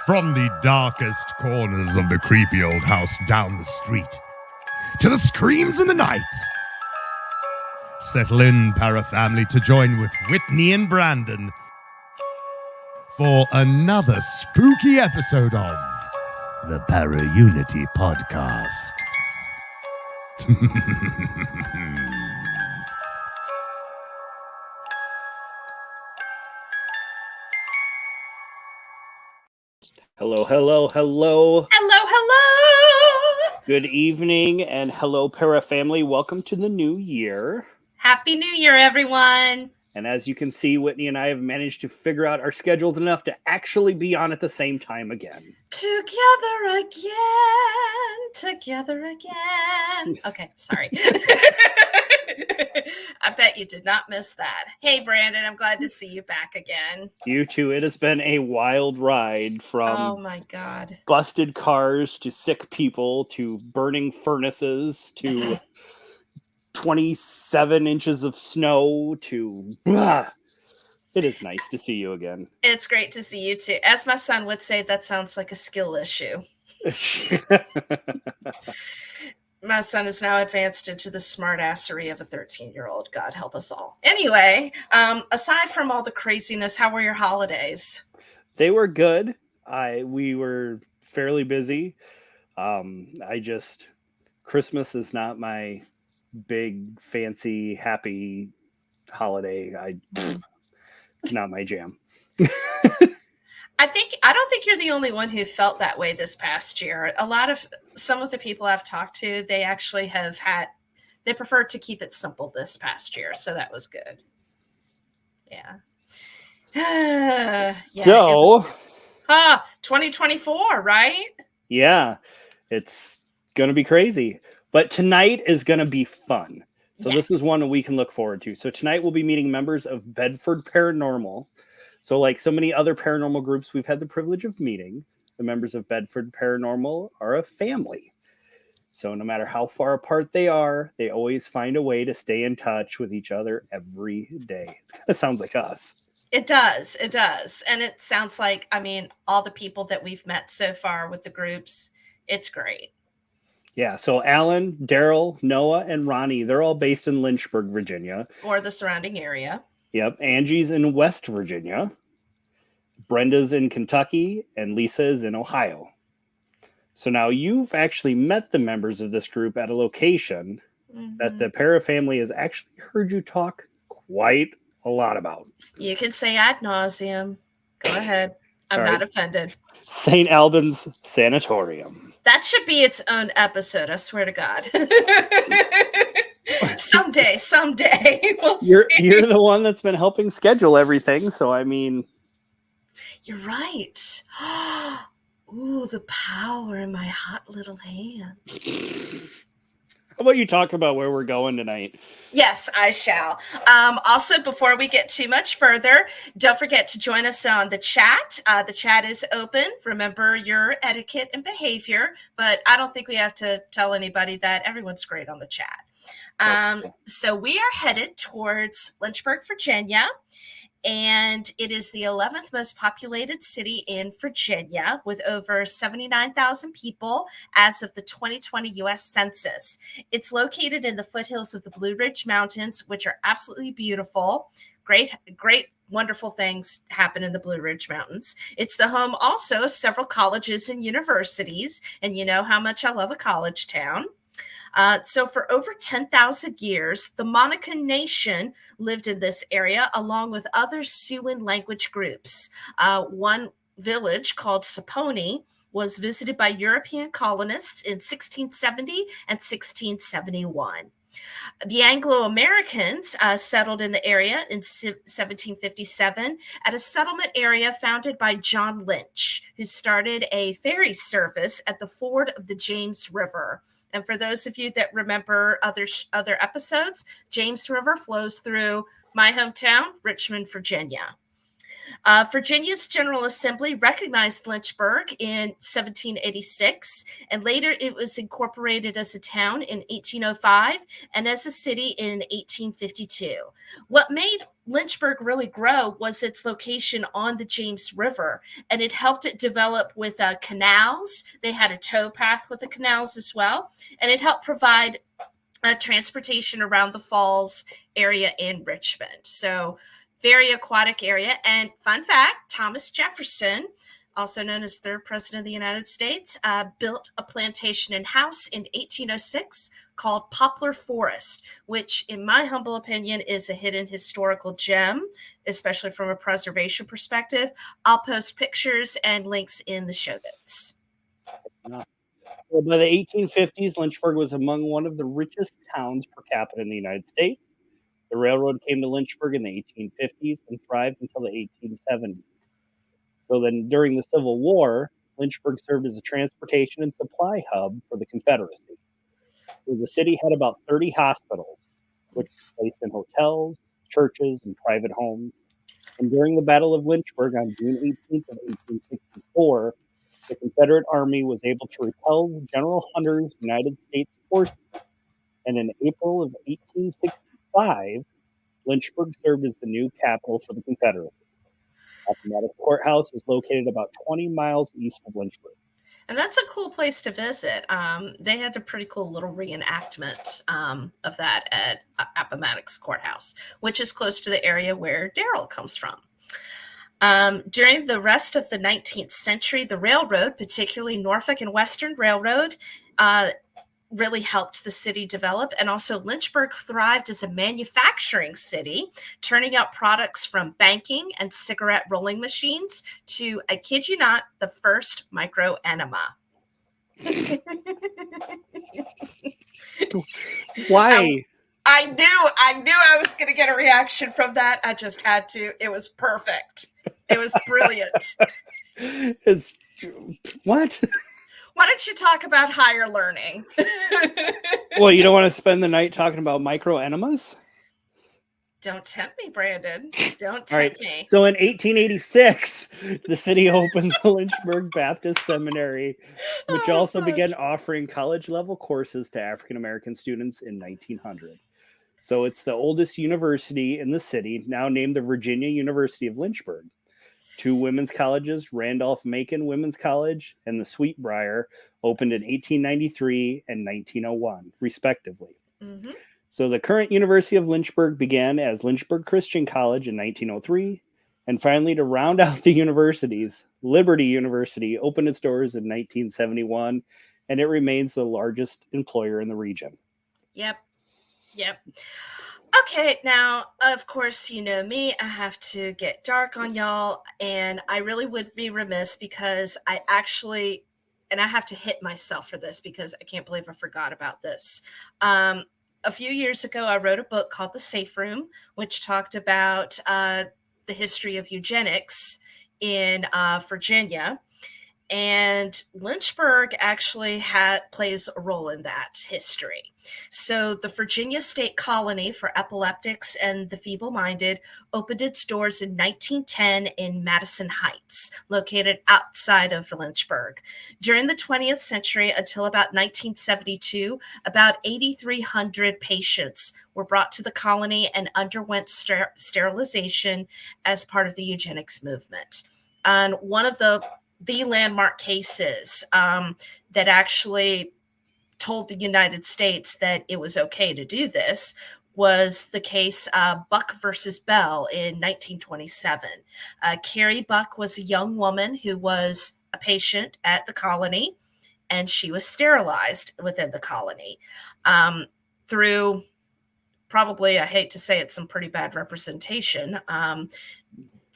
From the darkest corners of the creepy old house down the street to the screams in the night. Settle in, Parafamily, to join with Whitney and Brandon for another spooky episode of the Para-Unity Podcast. Hello, hello, hello. Hello, hello. Good evening and hello, Parafamily. Welcome to the new year. Happy New Year, everyone. And as you can see, Whitney and I have managed to figure out our schedules enough to actually be on at the same time again. Together again. Okay, sorry. I bet you did not miss that. Hey, Brandon, I'm glad to see you back again. You too. It has been a wild ride from oh my God, busted cars to sick people to burning furnaces to 27 inches of snow to... It is nice to see you again. It's great to see you too. As my son would say, that sounds like a skill issue. My son is now advanced into the smartassery of a 13-year-old. God help us all. Anyway, aside from all the craziness, how were your holidays? They were good. We were fairly busy. Christmas is not my big, fancy, happy holiday. It's not my jam. I don't think you're the only one who felt that way this past year. Some of the people I've talked to, they actually they prefer to keep it simple this past year. So that was good. Yeah. Yeah. So, 2024, right? Yeah, it's going to be crazy. But tonight is going to be fun. So This is one we can look forward to. So tonight we'll be meeting members of Bedford Paranormal. So like so many other paranormal groups we've had the privilege of meeting, the members of Bedford Paranormal are a family. So no matter how far apart they are, they always find a way to stay in touch with each other every day. It kind of sounds like us. It does. It does. And it sounds like, all the people that we've met so far with the groups, it's great. Yeah, so Alan, Darrell, Noah, and Ronnie, they're all based in Lynchburg, Virginia. Or the surrounding area. Yep, Angie's in West Virginia. Brenda's in Kentucky, and Lisa is in Ohio. So now you've actually met the members of this group at a location that the Parafamily has actually heard you talk quite a lot about. You can say ad nauseum. Go ahead. I'm not offended. St. Albans Sanatorium. That should be its own episode, I swear to God. Someday. We'll see. You're the one that's been helping schedule everything, so You're right. Ooh, the power in my hot little hands. How about you talk about where we're going tonight? Yes, I shall. Also, before we get too much further, don't forget to join us on the chat. The chat is open. Remember your etiquette and behavior, but I don't think we have to tell anybody that. Everyone's great on the chat. So we are headed towards Lynchburg, Virginia. And it is the 11th most populated city in Virginia with over 79,000 people as of the 2020 U.S. Census. It's located in the foothills of the Blue Ridge Mountains, which are absolutely beautiful. Great, wonderful things happen in the Blue Ridge Mountains. It's the home also of several colleges and universities. And you know how much I love a college town. So for over 10,000 years, the Monacan Nation lived in this area along with other Siouan language groups. One village called Saponi was visited by European colonists in 1670 and 1671. The Anglo-Americans settled in the area in 1757 at a settlement area founded by John Lynch, who started a ferry service at the ford of the James River. And for those of you that remember other episodes, James River flows through my hometown, Richmond, Virginia. Virginia's General Assembly recognized Lynchburg in 1786, and later it was incorporated as a town in 1805 and as a city in 1852. What made Lynchburg really grow was its location on the James River, and it helped it develop with canals. They had a tow path with the canals as well, and it helped provide transportation around the falls area in Richmond. So very aquatic area. And fun fact, Thomas Jefferson, also known as third president of the United States, built a plantation and house in 1806 called Poplar Forest, which in my humble opinion is a hidden historical gem, especially from a preservation perspective. I'll post pictures and links in the show notes. Well, by the 1850s, Lynchburg was among one of the richest towns per capita in the United States. The railroad came to Lynchburg in the 1850s and thrived until the 1870s. So then during the Civil War, Lynchburg served as a transportation and supply hub for the Confederacy. So the city had about 30 hospitals, which were placed in hotels, churches, and private homes. And during the Battle of Lynchburg on June 18th of 1864, the Confederate Army was able to repel General Hunter's United States forces. And in April of 1865, Lynchburg served as the new capital for the Confederacy. Appomattox Courthouse is located about 20 miles east of Lynchburg. And that's a cool place to visit. They had a pretty cool little reenactment of that at Appomattox Courthouse, which is close to the area where Darrell comes from. During the rest of the 19th century, the railroad, particularly Norfolk and Western Railroad, really helped the city develop. And also Lynchburg thrived as a manufacturing city, turning out products from banking and cigarette rolling machines to, I kid you not, the first micro enema. Why? I knew I was going to get a reaction from that. I just had to. It was perfect. It was brilliant. What? Why don't you talk about higher learning? Well, you don't want to spend the night talking about micro enemas? Don't tempt me, Brandon. Don't tempt me. So in 1886, the city opened the Lynchburg Baptist Seminary, which also began offering college-level courses to African-American students in 1900. So it's the oldest university in the city, now named the Virginia University of Lynchburg. Two women's colleges, Randolph-Macon Women's College and the Sweetbriar, opened in 1893 and 1901, respectively. Mm-hmm. So the current University of Lynchburg began as Lynchburg Christian College in 1903, and finally, to round out the universities, Liberty University opened its doors in 1971, and it remains the largest employer in the region. Yep. Okay, now, of course, you know me, I have to get dark on y'all, and I really would be remiss because I actually, and I have to hit myself for this because I can't believe I forgot about this. A few years ago, I wrote a book called The Safe Room, which talked about the history of eugenics in Virginia. And Lynchburg actually plays a role in that history. So the Virginia State Colony for Epileptics and the Feeble-Minded opened its doors in 1910 in Madison Heights, located outside of Lynchburg. During the 20th century until about 1972, about 8,300 patients were brought to the colony and underwent sterilization as part of the eugenics movement. And one of the landmark cases that actually told the United States that it was okay to do this was the case Buck versus Bell in 1927. Carrie Buck was a young woman who was a patient at the colony, and she was sterilized within the colony through probably, I hate to say it, some pretty bad representation.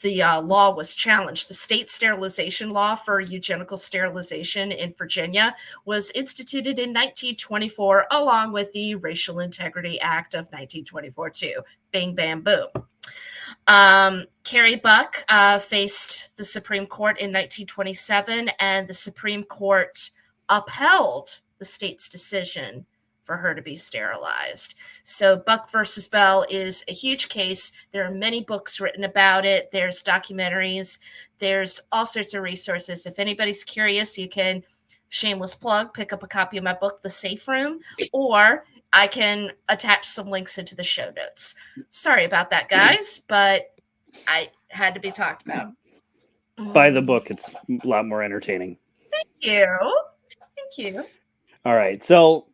The law was challenged. The state sterilization law for eugenical sterilization in Virginia was instituted in 1924, along with the Racial Integrity Act of 1924, too. Bing, bam, boom. Carrie Buck faced the Supreme Court in 1927, and the Supreme Court upheld the state's decision for her to be sterilized. So Buck versus Bell is a huge case. There are many books written about it. There's documentaries. There's all sorts of resources. If anybody's curious, you can, shameless plug, pick up a copy of my book, The Safe Room, or I can attach some links into the show notes. Sorry about that, guys, but I had to be talked about. Buy the book. It's a lot more entertaining. Thank you. All right. So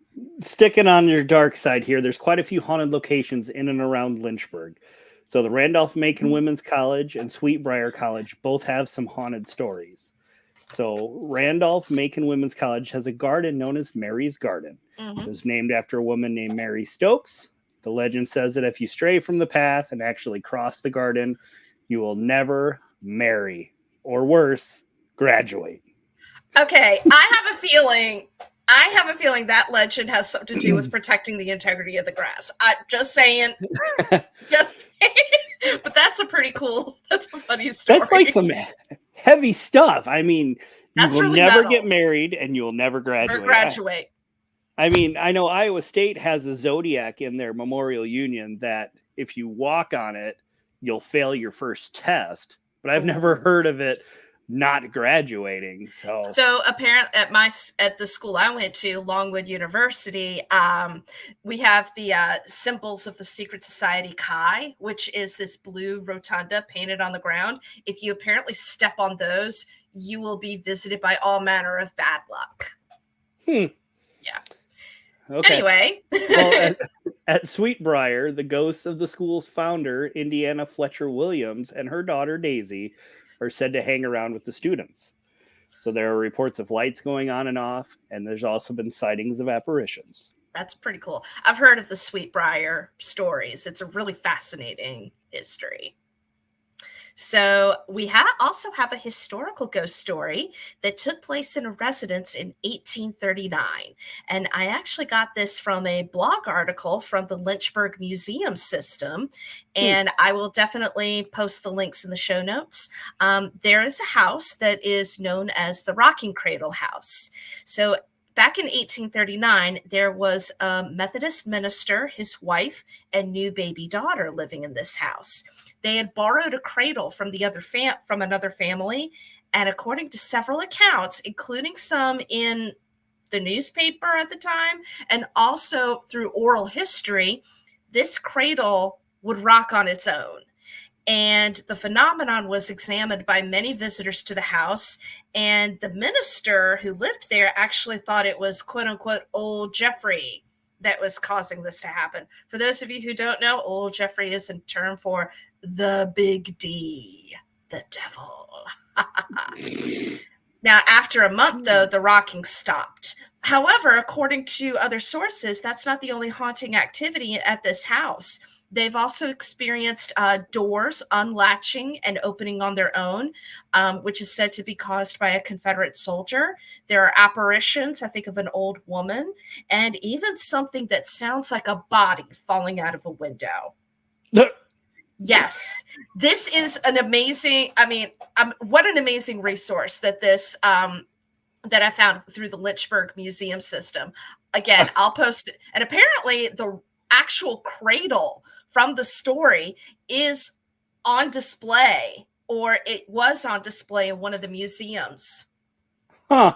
sticking on your dark side here, there's quite a few haunted locations in and around Lynchburg. So the Randolph-Macon Women's College and Sweetbriar College both have some haunted stories. So Randolph-Macon Women's College has a garden known as Mary's Garden. Mm-hmm. It was named after a woman named Mary Stokes. The legend says that if you stray from the path and actually cross the garden, you will never marry, or worse, graduate. Okay, I have a feeling that legend has something to do with protecting the integrity of the grass. Just saying. But that's a funny story. That's like some heavy stuff. I mean, you will really never metal. get married and you'll never graduate. I mean, I know Iowa State has a zodiac in their Memorial Union that if you walk on it, you'll fail your first test. But I've never heard of it not graduating. So apparently at the school I went to, Longwood University, we have the symbols of the secret society Chi, which is this blue rotunda painted on the ground. If you apparently step on those, you will be visited by all manner of bad luck. Yeah. Okay. Anyway. Well, at Sweetbriar, the ghosts of the school's founder, Indiana Fletcher Williams, and her daughter, Daisy, are said to hang around with the students. So there are reports of lights going on and off, and there's also been sightings of apparitions. That's pretty cool. I've heard of the Sweetbriar stories. It's a really fascinating history. So we also have a historical ghost story that took place in a residence in 1839. And I actually got this from a blog article from the Lynchburg Museum System. And I will definitely post the links in the show notes. There is a house that is known as the Rocking Cradle House. So back in 1839, there was a Methodist minister, his wife, and new baby daughter living in this house. They had borrowed a cradle from from another family, and according to several accounts, including some in the newspaper at the time, and also through oral history, this cradle would rock on its own. And the phenomenon was examined by many visitors to the house. And the minister who lived there actually thought it was, quote unquote, old Jeffrey that was causing this to happen. For those of you who don't know, old Jeffrey is a term for the big D, the devil. Now, after a month, though, the rocking stopped. However, according to other sources, that's not the only haunting activity at this house. They've also experienced doors unlatching and opening on their own, which is said to be caused by a Confederate soldier. There are apparitions, I think, of an old woman, and even something that sounds like a body falling out of a window. Yes, this is an amazing, what an amazing resource that this, that I found through the Lynchburg Museum System. Again, I'll post it. And apparently the actual cradle from the story is on display, or it was on display in one of the museums. Huh.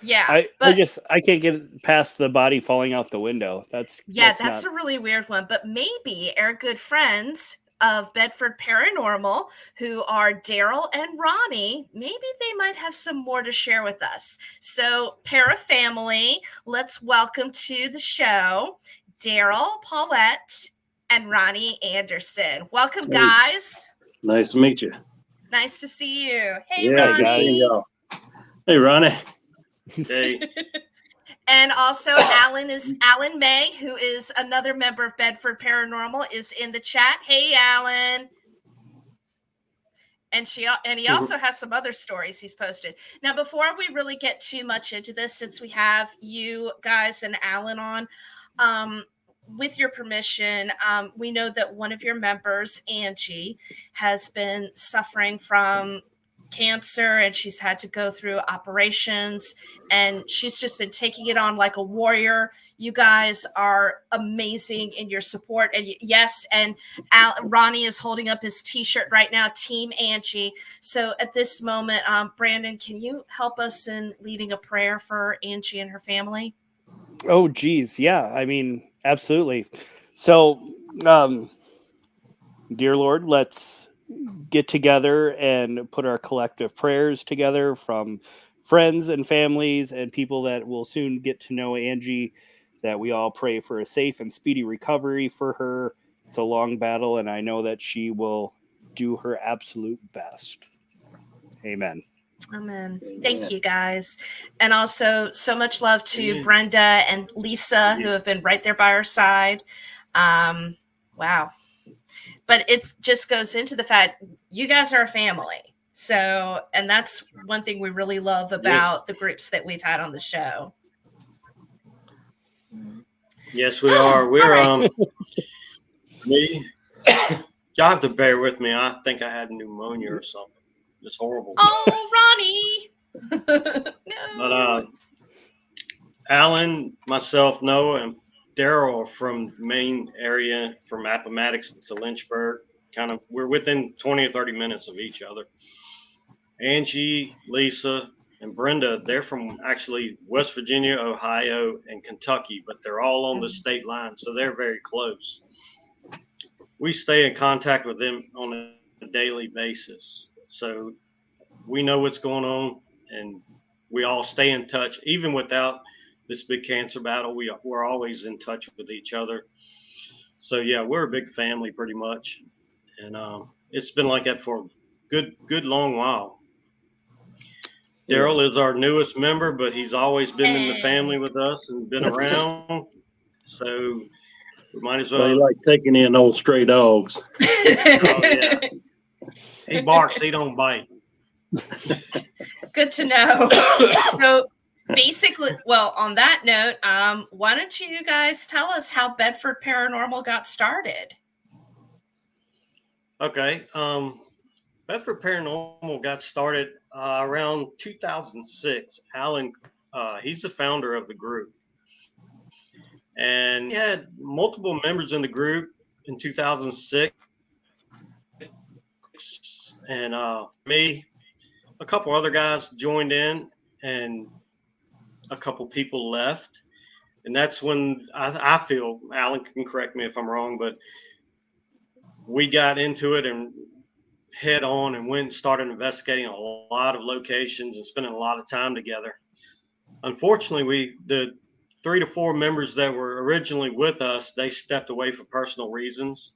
Yeah. I can't get past the body falling out the window. That's a really weird one. But maybe our good friends of Bedford Paranormal, who are Darrell and Ronnie, maybe they might have some more to share with us. So, Para family, let's welcome to the show Darrell, Paulette, and Ronnie Anderson. Welcome, guys. Nice to meet you. Nice to see you. Hey, yeah, Ronnie. Hey, Ronnie. Hey. And also Alan May, who is another member of Bedford Paranormal, is in the chat. Hey, Alan. And he also has some other stories he's posted. Now, before we really get too much into this, since we have you guys and Alan on, with your permission, we know that one of your members, Angie, has been suffering from cancer, and she's had to go through operations, and she's just been taking it on like a warrior. You guys are amazing in your support. And yes, and Ronnie is holding up his t-shirt right now, Team Angie. So at this moment, Brandon, can you help us in leading a prayer for Angie and her family? Oh, geez. Yeah. I mean, absolutely. So, dear Lord, let's get together and put our collective prayers together from friends and families and people that will soon get to know Angie, that we all pray for a safe and speedy recovery for her. It's a long battle, and I know that she will do her absolute best. Amen. Amen. Thank you, guys. And also, so much love to Brenda and Lisa, who have been right there by our side. Wow. But it just goes into the fact you guys are a family. So, and that's one thing we really love about the groups that we've had on the show. Yes, we are. We're me. Y'all have to bear with me. I think I had pneumonia or something. It's horrible. Oh, Ronnie. No. But Alan, myself, Noah, and Darrell are from the main area, from Appomattox to Lynchburg. We're within 20 or 30 minutes of each other. Angie, Lisa, and Brenda, they're from actually West Virginia, Ohio, and Kentucky, but they're all on the state line, so they're very close. We stay in contact with them on a daily basis. So we know what's going on, and we all stay in touch. Even without this big cancer battle, we're always in touch with each other. So yeah, we're a big family pretty much, and it's been like that for a good long while. Darrell is our newest member, but he's always been in the family with us and been around. So we might as well. They like taking in old stray dogs. Oh yeah, he barks, he don't bite. Good to know. So basically, well, on that note, why don't you guys tell us how Bedford Paranormal got started? Okay. Bedford Paranormal got started around 2006. Alan, he's the founder of the group. And he had multiple members in the group in 2006. And me, a couple other guys joined in, and a couple people left. And that's when I feel, Alan can correct me if I'm wrong, but we got into it and head on and went and started investigating a lot of locations and spending a lot of time together. Unfortunately, the 3 to 4 members that were originally with us, they stepped away for personal reasons.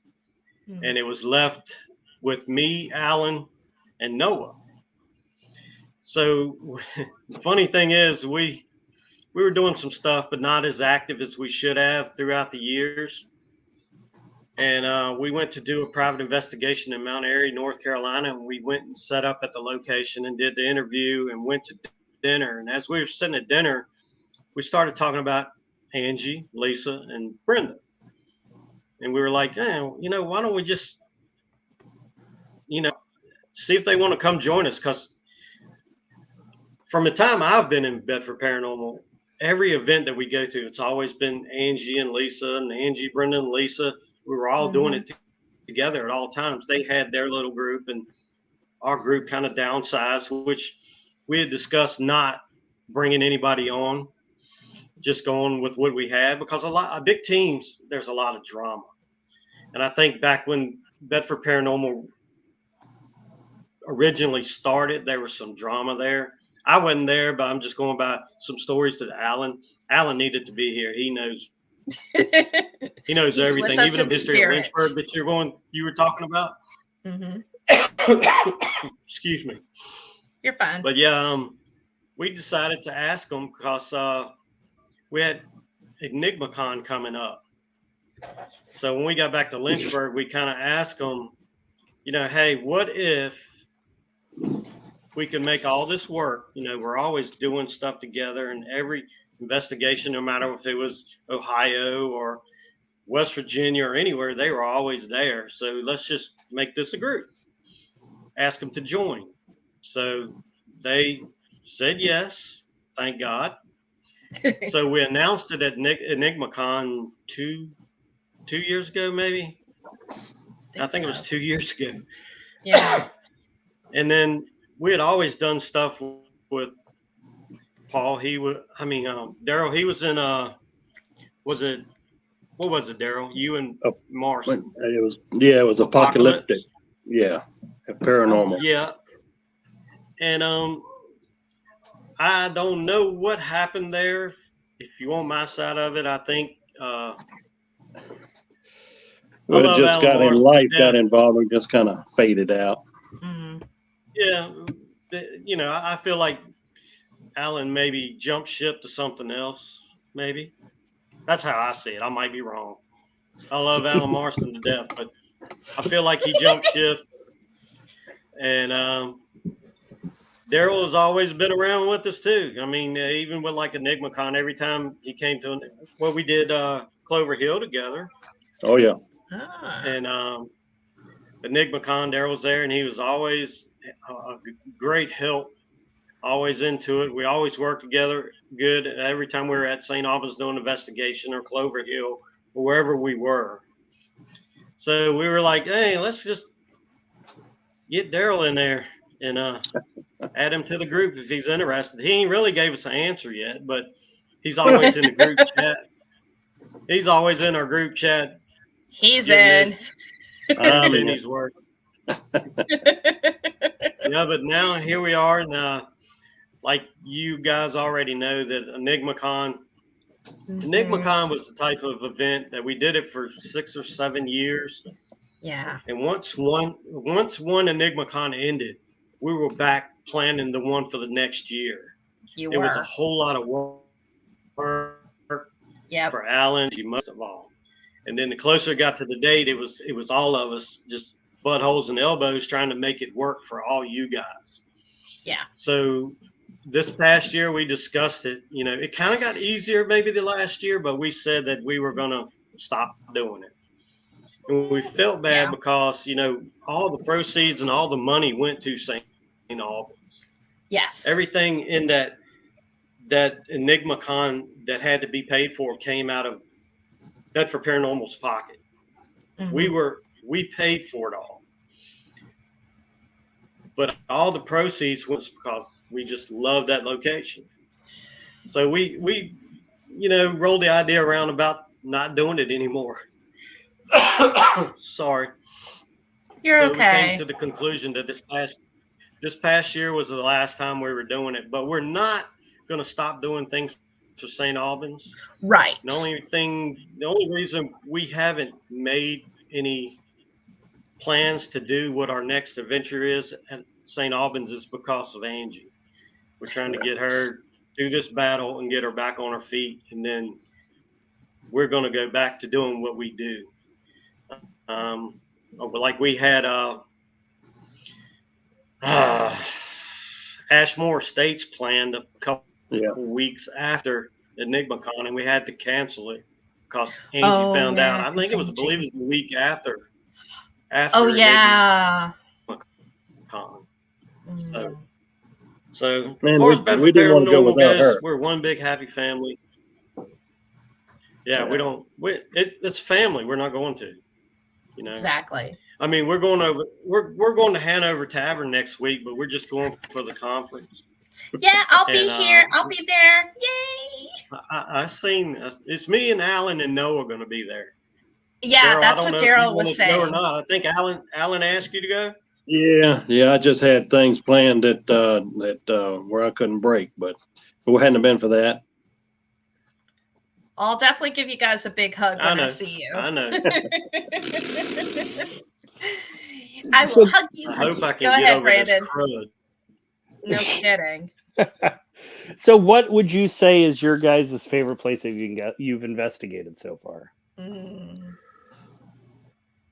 Mm-hmm. And it was left with me, Alan, and Noah. So the funny thing is we were doing some stuff, but not as active as we should have throughout the years. And we went to do a private investigation in Mount Airy, North Carolina. And we went and set up at the location and did the interview and went to dinner. And as we were sitting at dinner, we started talking about Angie, Lisa, and Brenda. And we were like, hey, why don't we just, see if they want to come join us? Because from the time I've been in Bedford Paranormal, every event that we go to, it's always been Angie and Lisa, and Angie, Brenda, and Lisa. We were all doing it together at all times. They had their little group, and our group kind of downsized, which we had discussed not bringing anybody on, just going with what we had, because a lot of big teams, there's a lot of drama. And I think back when Bedford Paranormal originally started, there was some drama there. I wasn't there, but I'm just going by some stories that Alan needed to be here. He knows everything, even the history of Lynchburg that you were talking about. Mm-hmm. Excuse me. You're fine. But yeah, we decided to ask them because we had EnigmaCon coming up. So when we got back to Lynchburg, we kind of asked them, hey, what if we could make all this work? We're always doing stuff together, and every investigation, no matter if it was Ohio or West Virginia or anywhere, they were always there. So let's just make this a group. Ask them to join. So they said yes, thank God. So we announced it at EnigmaCon two years ago, maybe. I think it was 2 years ago. Yeah. And then we had always done stuff with Paul. Darrell. He was in what was it, Darrell? You and Oh, Marston. It was apocalyptic. Yeah, paranormal. Yeah, and I don't know what happened there. If you want my side of it, I think I Well, it love just Alan got in Marston life, to got death. involved, and just kind of faded out. Mhm. Yeah, I feel like Alan maybe jumped ship to something else. Maybe that's how I see it. I might be wrong. I love Alan Marston to death, but I feel like he jumped ship. And Darrell has always been around with us too. I mean, even with like EnigmaCon, every time he came to, we did Clover Hill together, Oh yeah. and EnigmaCon, Darrell was there, and he was always a great help. Always into it. We always worked together good. Every time we were at St. Albans doing investigation or Clover Hill or wherever we were. So we were like, hey, let's just get Darrell in there and add him to the group if he's interested. He ain't really gave us an answer yet, but he's always in the group chat. He's always in our group chat. He's in. Everything he's worked. Yeah, but now here we are, and like you guys already know that EnigmaCon was the type of event that we did it for 6 or 7 years. Yeah. And once one EnigmaCon ended, we were back planning the one for the next year. It was a whole lot of work for Alan, most of all. And then the closer it got to the date, it was all of us just buttholes and elbows trying to make it work for all you guys. Yeah. So this past year we discussed it. It kind of got easier maybe the last year, but we said that we were going to stop doing it. And we felt bad because, all the proceeds and all the money went to St. Albans. Yes. Everything in that EnigmaCon that had to be paid for came out of Bedford Paranormal's pocket. Mm-hmm. We paid for it all. But all the proceeds was because we just loved that location. So we rolled the idea around about not doing it anymore. Sorry. You're okay. We came to the conclusion that this past year was the last time we were doing it, but we're not going to stop doing things for St. Albans. Right. The only reason we haven't made any plans to do what our next adventure is at St. Albans is because of Angie. We're trying to get her through this battle and get her back on her feet, and then we're going to go back to doing what we do. Like we had Ashmore Estates planned a couple weeks after EnigmaCon, and we had to cancel it because Angie found out. I think it was, I believe it was the week after. Oh yeah. EnigmaCon. So as far as Bedford Paranormal goes, we're one big happy family. Yeah, it's family. We're not going to. Exactly. I mean, we're going to Hanover Tavern next week, but we're just going for the conference. Yeah, I'll be here. I'll be there. Yay! I seen it's me and Alan and Noah going to be there. Yeah, Darrell, that's what Darrell was saying. Or not? I think Alan asked you to go. Yeah. I just had things planned that where I couldn't break, but if it hadn't been for that, I'll definitely give you guys a big hug when I see you. I know. I will hug you. I hope I can Go get ahead, over Brandon. this crud. No kidding. So, what would you say is your guys' favorite place that you've investigated so far?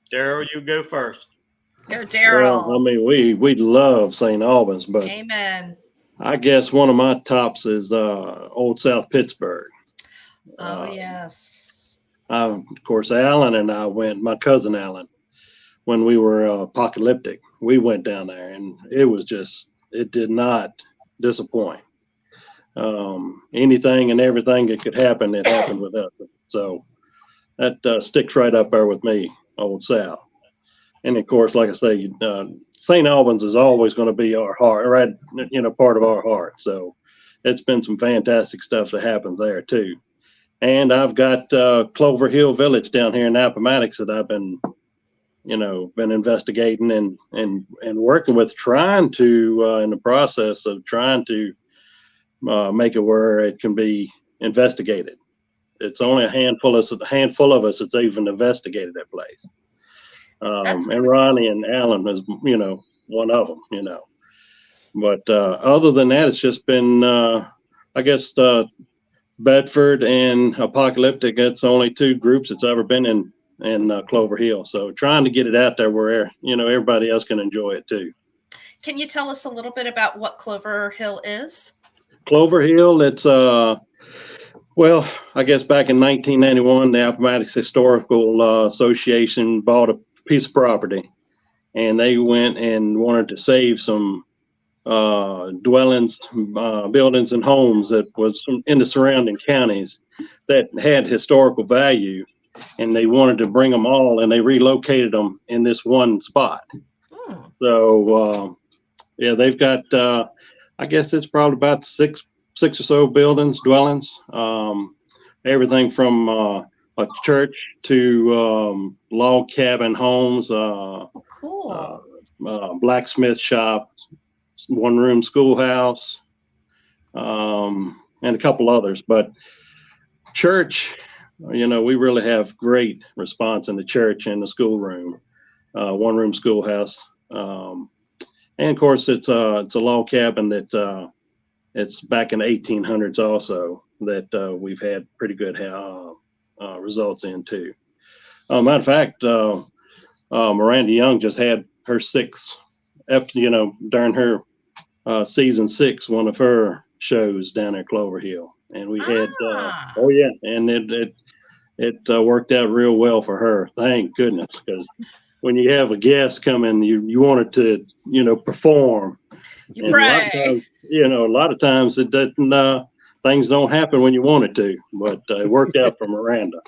Darrell, you go first. Go, Darrell. Well, I mean, we love St. Albans, but Amen. I guess one of my tops is Old South Pittsburgh. Oh yes. Of course, Alan and I went. My cousin Alan, when we were apocalyptic, we went down there, and it was just it did not disappoint. Anything and everything that could happen, it happened with us. So that sticks right up there with me, Old South. And of course, like I say, St. Albans is always going to be our heart, right? Part of our heart. So it's been some fantastic stuff that happens there too. And I've got Clover Hill Village down here in Appomattox that I've been investigating and working with, trying to in the process of trying to make it where it can be investigated. It's only a handful of us that's even investigated that place. And Ronnie and Alan is, one of them, But other than that, it's just been, I guess, Bedford and Apocalyptic. It's only two groups that's ever been in Clover Hill. So trying to get it out there where, everybody else can enjoy it too. Can you tell us a little bit about what Clover Hill is? Clover Hill, it's, well, I guess back in 1991, the Appomattox Historical Association bought a piece of property, and they went and wanted to save some dwellings, buildings and homes that was in the surrounding counties that had historical value, and they wanted to bring them all, and they relocated them in this one spot. So yeah, they've got I guess it's probably about six or so dwellings, everything from a church to log cabin homes, Cool. Blacksmith shop, one-room schoolhouse, and a couple others. But church, we really have great response in the church and the schoolroom, one-room schoolhouse. And of course, it's a log cabin that it's back in the 1800s also that we've had pretty good results in too. Matter of fact, Miranda Young just had her sixth, during her season 6, one of her shows down at Clover Hill, and we had oh yeah, and it worked out real well for her. Thank goodness, because when you have a guest come in, you want it to perform. You and pray. a lot of times it doesn't. Things don't happen when you want it to, but it worked out for Miranda.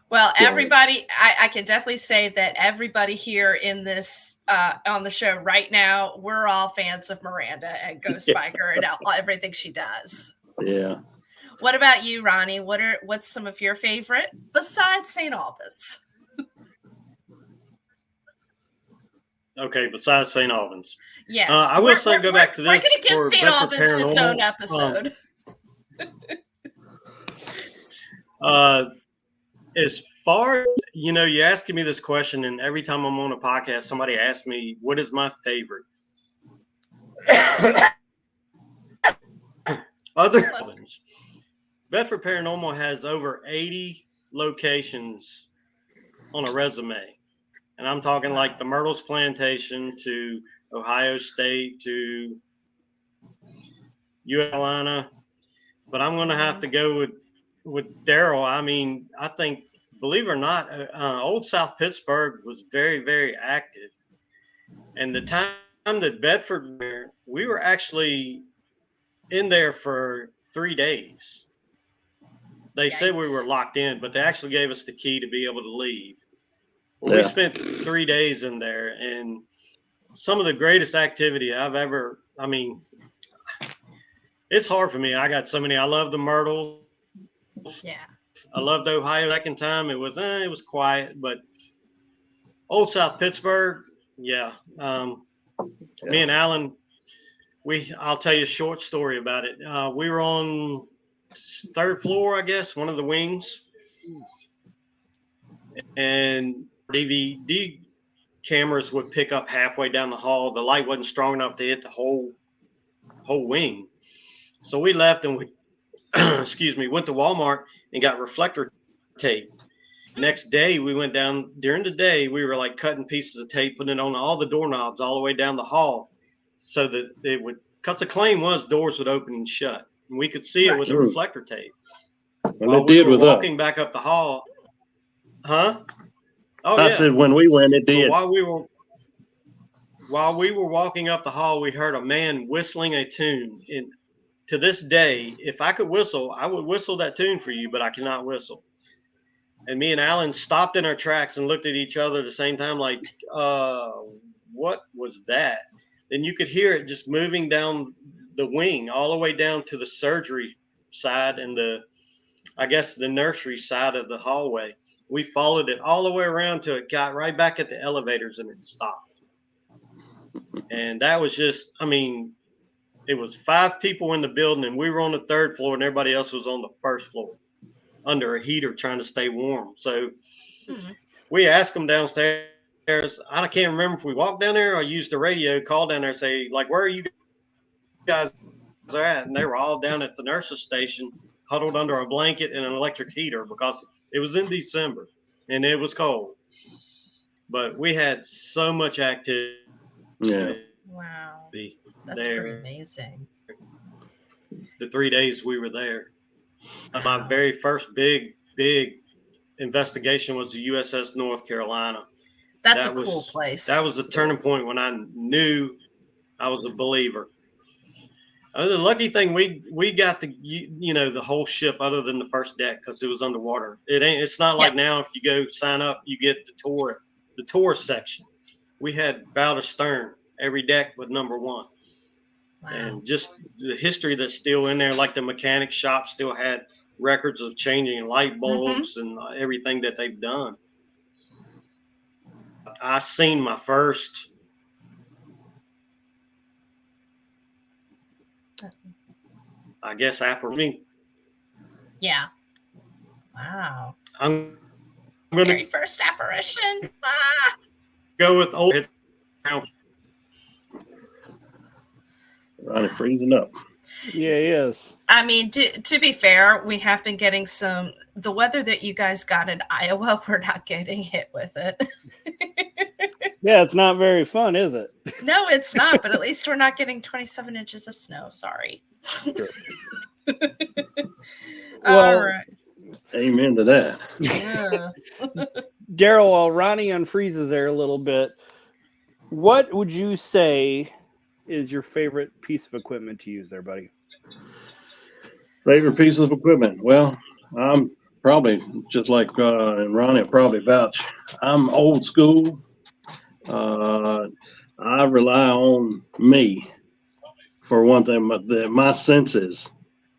Well, everybody, I can definitely say that everybody here in this on the show right now, we're all fans of Miranda and Ghost Biker and everything she does. Yeah. What about you, Ronnie? What's some of your favorite besides St. Albans? Okay, besides St. Albans. Yes. I will say go back to this. We're going to give for St. Bedford Albans its own Paranormal. episode. As far as, you're asking me this question, and every time I'm on a podcast, somebody asks me, what is my favorite? Other Albans. Bedford Paranormal has over 80 locations on a resume. And I'm talking like the Myrtles Plantation to Ohio State to Carolina. But I'm going to have to go with Darrell. I mean, I think, believe it or not, Old South Pittsburgh was very, very active. And the time that Bedford, we were actually in there for 3 days. They said we were locked in, but they actually gave us the key to be able to leave. Well, we spent 3 days in there, and some of the greatest activity I've ever, it's hard for me. I got so many. I love the Myrtles. Yeah. I loved Ohio. Second time, it was quiet, but Old South Pittsburgh, yeah. Me and Alan, I'll tell you a short story about it. We were on 3rd floor, I guess, one of the wings, and DVD cameras would pick up halfway down the hall. The light wasn't strong enough to hit the whole wing. So we left and we, went to Walmart and got reflector tape. Next day, we went down. During the day, we were like cutting pieces of tape, putting it on all the doorknobs all the way down the hall so that it would, because the claim was doors would open and shut. And we could see it with the reflector tape. Well, it did with us. Walking back up the hall. Huh? I said when we went, it did. While we were, while we were walking up the hall, we heard a man whistling a tune. And to this day, if I could whistle, I would whistle that tune for you, but I cannot whistle. And me and Alan stopped in our tracks and looked at each other at the same time, like, what was that? Then you could hear it just moving down the wing all the way down to the surgery side and I guess the nursery side of the hallway. We followed it all the way around till it got right back at the elevators and it stopped. And that was just, I mean, it was 5 people in the building and we were on the 3rd floor and everybody else was on the 1st floor under a heater trying to stay warm. So we asked them downstairs. I can't remember if we walked down there or used the radio, called down there and say, like, where are you guys at? And they were all down at the nurse's station, huddled under a blanket and an electric heater because it was in December and it was cold. But we had so much activity. Yeah. Wow. That's there. pretty amazing. The 3 days we were there. My very first big investigation was the USS North Carolina. That's a cool place. That was the turning point when I knew I was a believer. The lucky thing, we got the whole ship other than the first deck because it was underwater. It's not like now if you go sign up, you get the tour section. We had bow to stern, every deck but number 1. Wow. And just the history that's still in there, like the mechanic shop still had records of changing light bulbs and everything that they've done. I seen my first apparition. Yeah. Wow. I'm very first apparition. Go with old. Ronnie freezing up. Yeah, he is. I mean, to be fair, we have been getting the weather that you guys got in Iowa, we're not getting hit with it. Yeah, it's not very fun, is it? No, it's not, but at least we're not getting 27 inches of snow. Sorry. All right. Amen to that. Yeah. Darrell, while Ronnie unfreezes there a little bit, what would you say is your favorite piece of equipment to use there, buddy? Favorite piece of equipment? Well, I'm probably just like and Ronnie will probably vouch. I'm old school. I rely on me for one thing. My senses.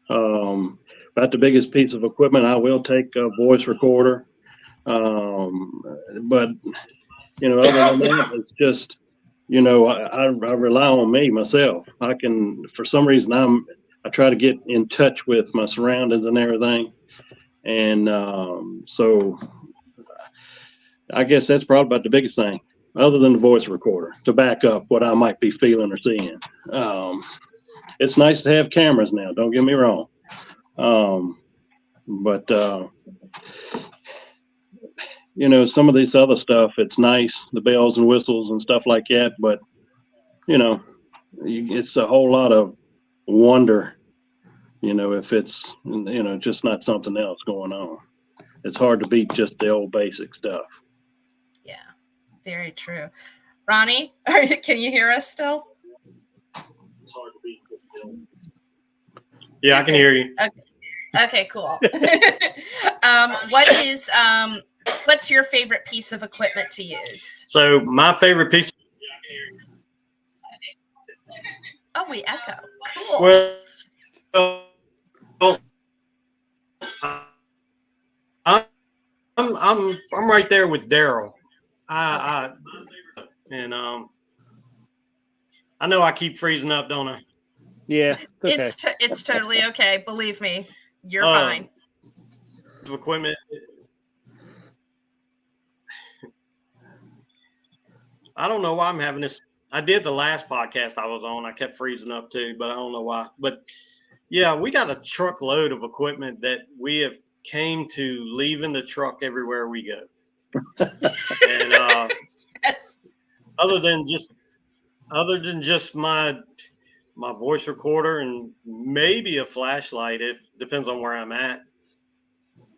About the biggest piece of equipment, I will take a voice recorder. But other than that, it's just. I rely on me myself. I can, for some reason, I try to get in touch with my surroundings and everything. And so I guess that's probably about the biggest thing, other than the voice recorder, to back up what I might be feeling or seeing. It's nice to have cameras now, don't get me wrong. But some of this other stuff, it's nice, the bells and whistles and stuff like that. But, it's a whole lot of wonder, if it's, just not something else going on. It's hard to beat just the old basic stuff. Yeah, very true. Ronnie, can you hear us still? It's hard to beat. Yeah, I can hear you. Okay, cool. What's your favorite piece of equipment to use? So my favorite piece. Oh, we echo. Cool. Well, I'm right there with Darrell. I know I keep freezing up, don't I? Yeah, okay. It's totally okay. Believe me, you're fine. Equipment. I don't know why I'm having this. I did the last podcast I was on. I kept freezing up too, but I don't know why. But yeah, we got a truckload of equipment that we have came to leave in the truck everywhere we go. And Yes. other than just my voice recorder and maybe a flashlight, if depends on where I'm at.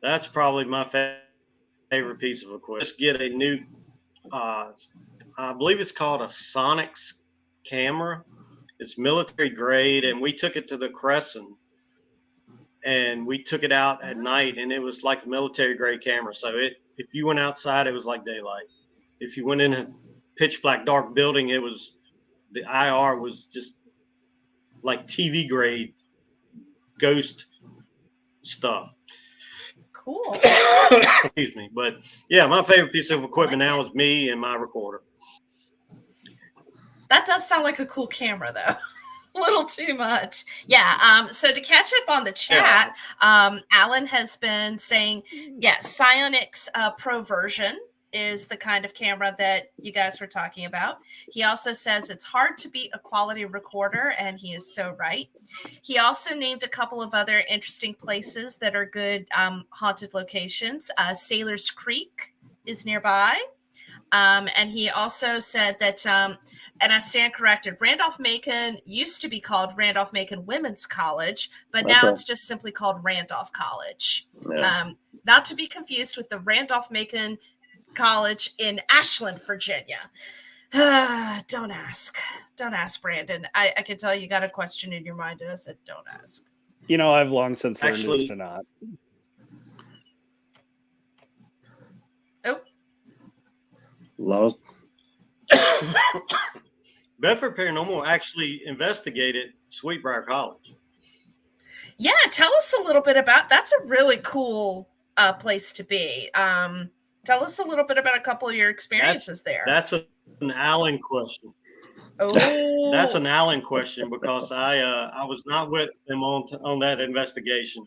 That's probably my favorite piece of equipment. Just get a new. I believe it's called a Sonics camera. It's military grade, and we took it to the Crescent, and we took it out at night, and it was like a military grade camera. So if you went outside, it was like daylight. If you went in a pitch black dark building, the IR was just like TV grade ghost stuff. Cool. Excuse me. But yeah, my favorite piece of equipment now is me and my recorder. That does sound like a cool camera, though. A little too much. Yeah. So to catch up on the chat, Alan has been saying, Psionics Pro version is the kind of camera that you guys were talking about. He also says it's hard to beat a quality recorder, and he is so right. He also named a couple of other interesting places that are good haunted locations. Sailor's Creek is nearby. And he also said that, and I stand corrected, Randolph-Macon used to be called Randolph-Macon Women's College, but now it's just simply called Randolph College. Yeah. Not to be confused with the Randolph-Macon College in Ashland, Virginia. Don't ask, Brandon. I can tell you got a question in your mind, and I said, don't ask. You know, I've long since learned it's to not. Oh. Lost. Bedford Paranormal actually investigated Sweetbriar College. Yeah, tell us a little bit about. That's a really cool place to be. Tell us a little bit about a couple of your experiences there. That's an Alan question. Oh, That's an Alan question because I was not with him on that investigation.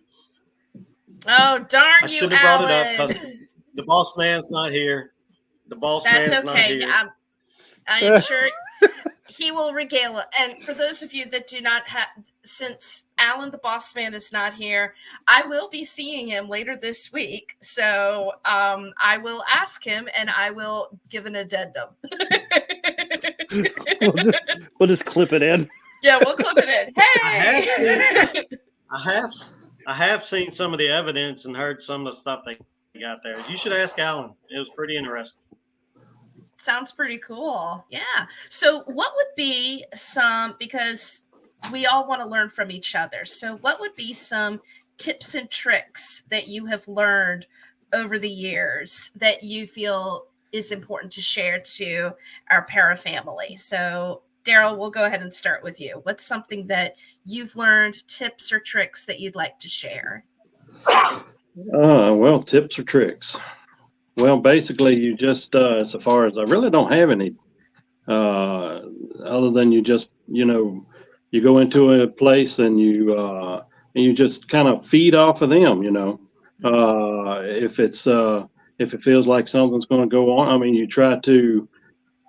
Oh, darn I you, should have brought Alan. it up because the boss man's not here. That's okay. Yeah, I am sure he will regale it. And for those of you that do not have, since Alan the boss man is not here, I will be seeing him later this week. So I will ask him and I will give an addendum. we'll just clip it in. Yeah, we'll clip it in. Hey! I have seen some of the evidence and heard some of the stuff they got there. You should ask Alan. It was pretty interesting. Sounds pretty cool. Yeah. So what would be some, because we all want to learn from each other. So what would be some tips and tricks that you have learned over the years that you feel is important to share to our para family? So Darrell, we'll go ahead and start with you. What's something that you've learned, tips or tricks that you'd like to share? Well, tips or tricks. Well, basically, you just, as far as I really don't have any, other than you just, you go into a place and you just kind of feed off of them, if it feels like something's going to go on, I mean, you try to,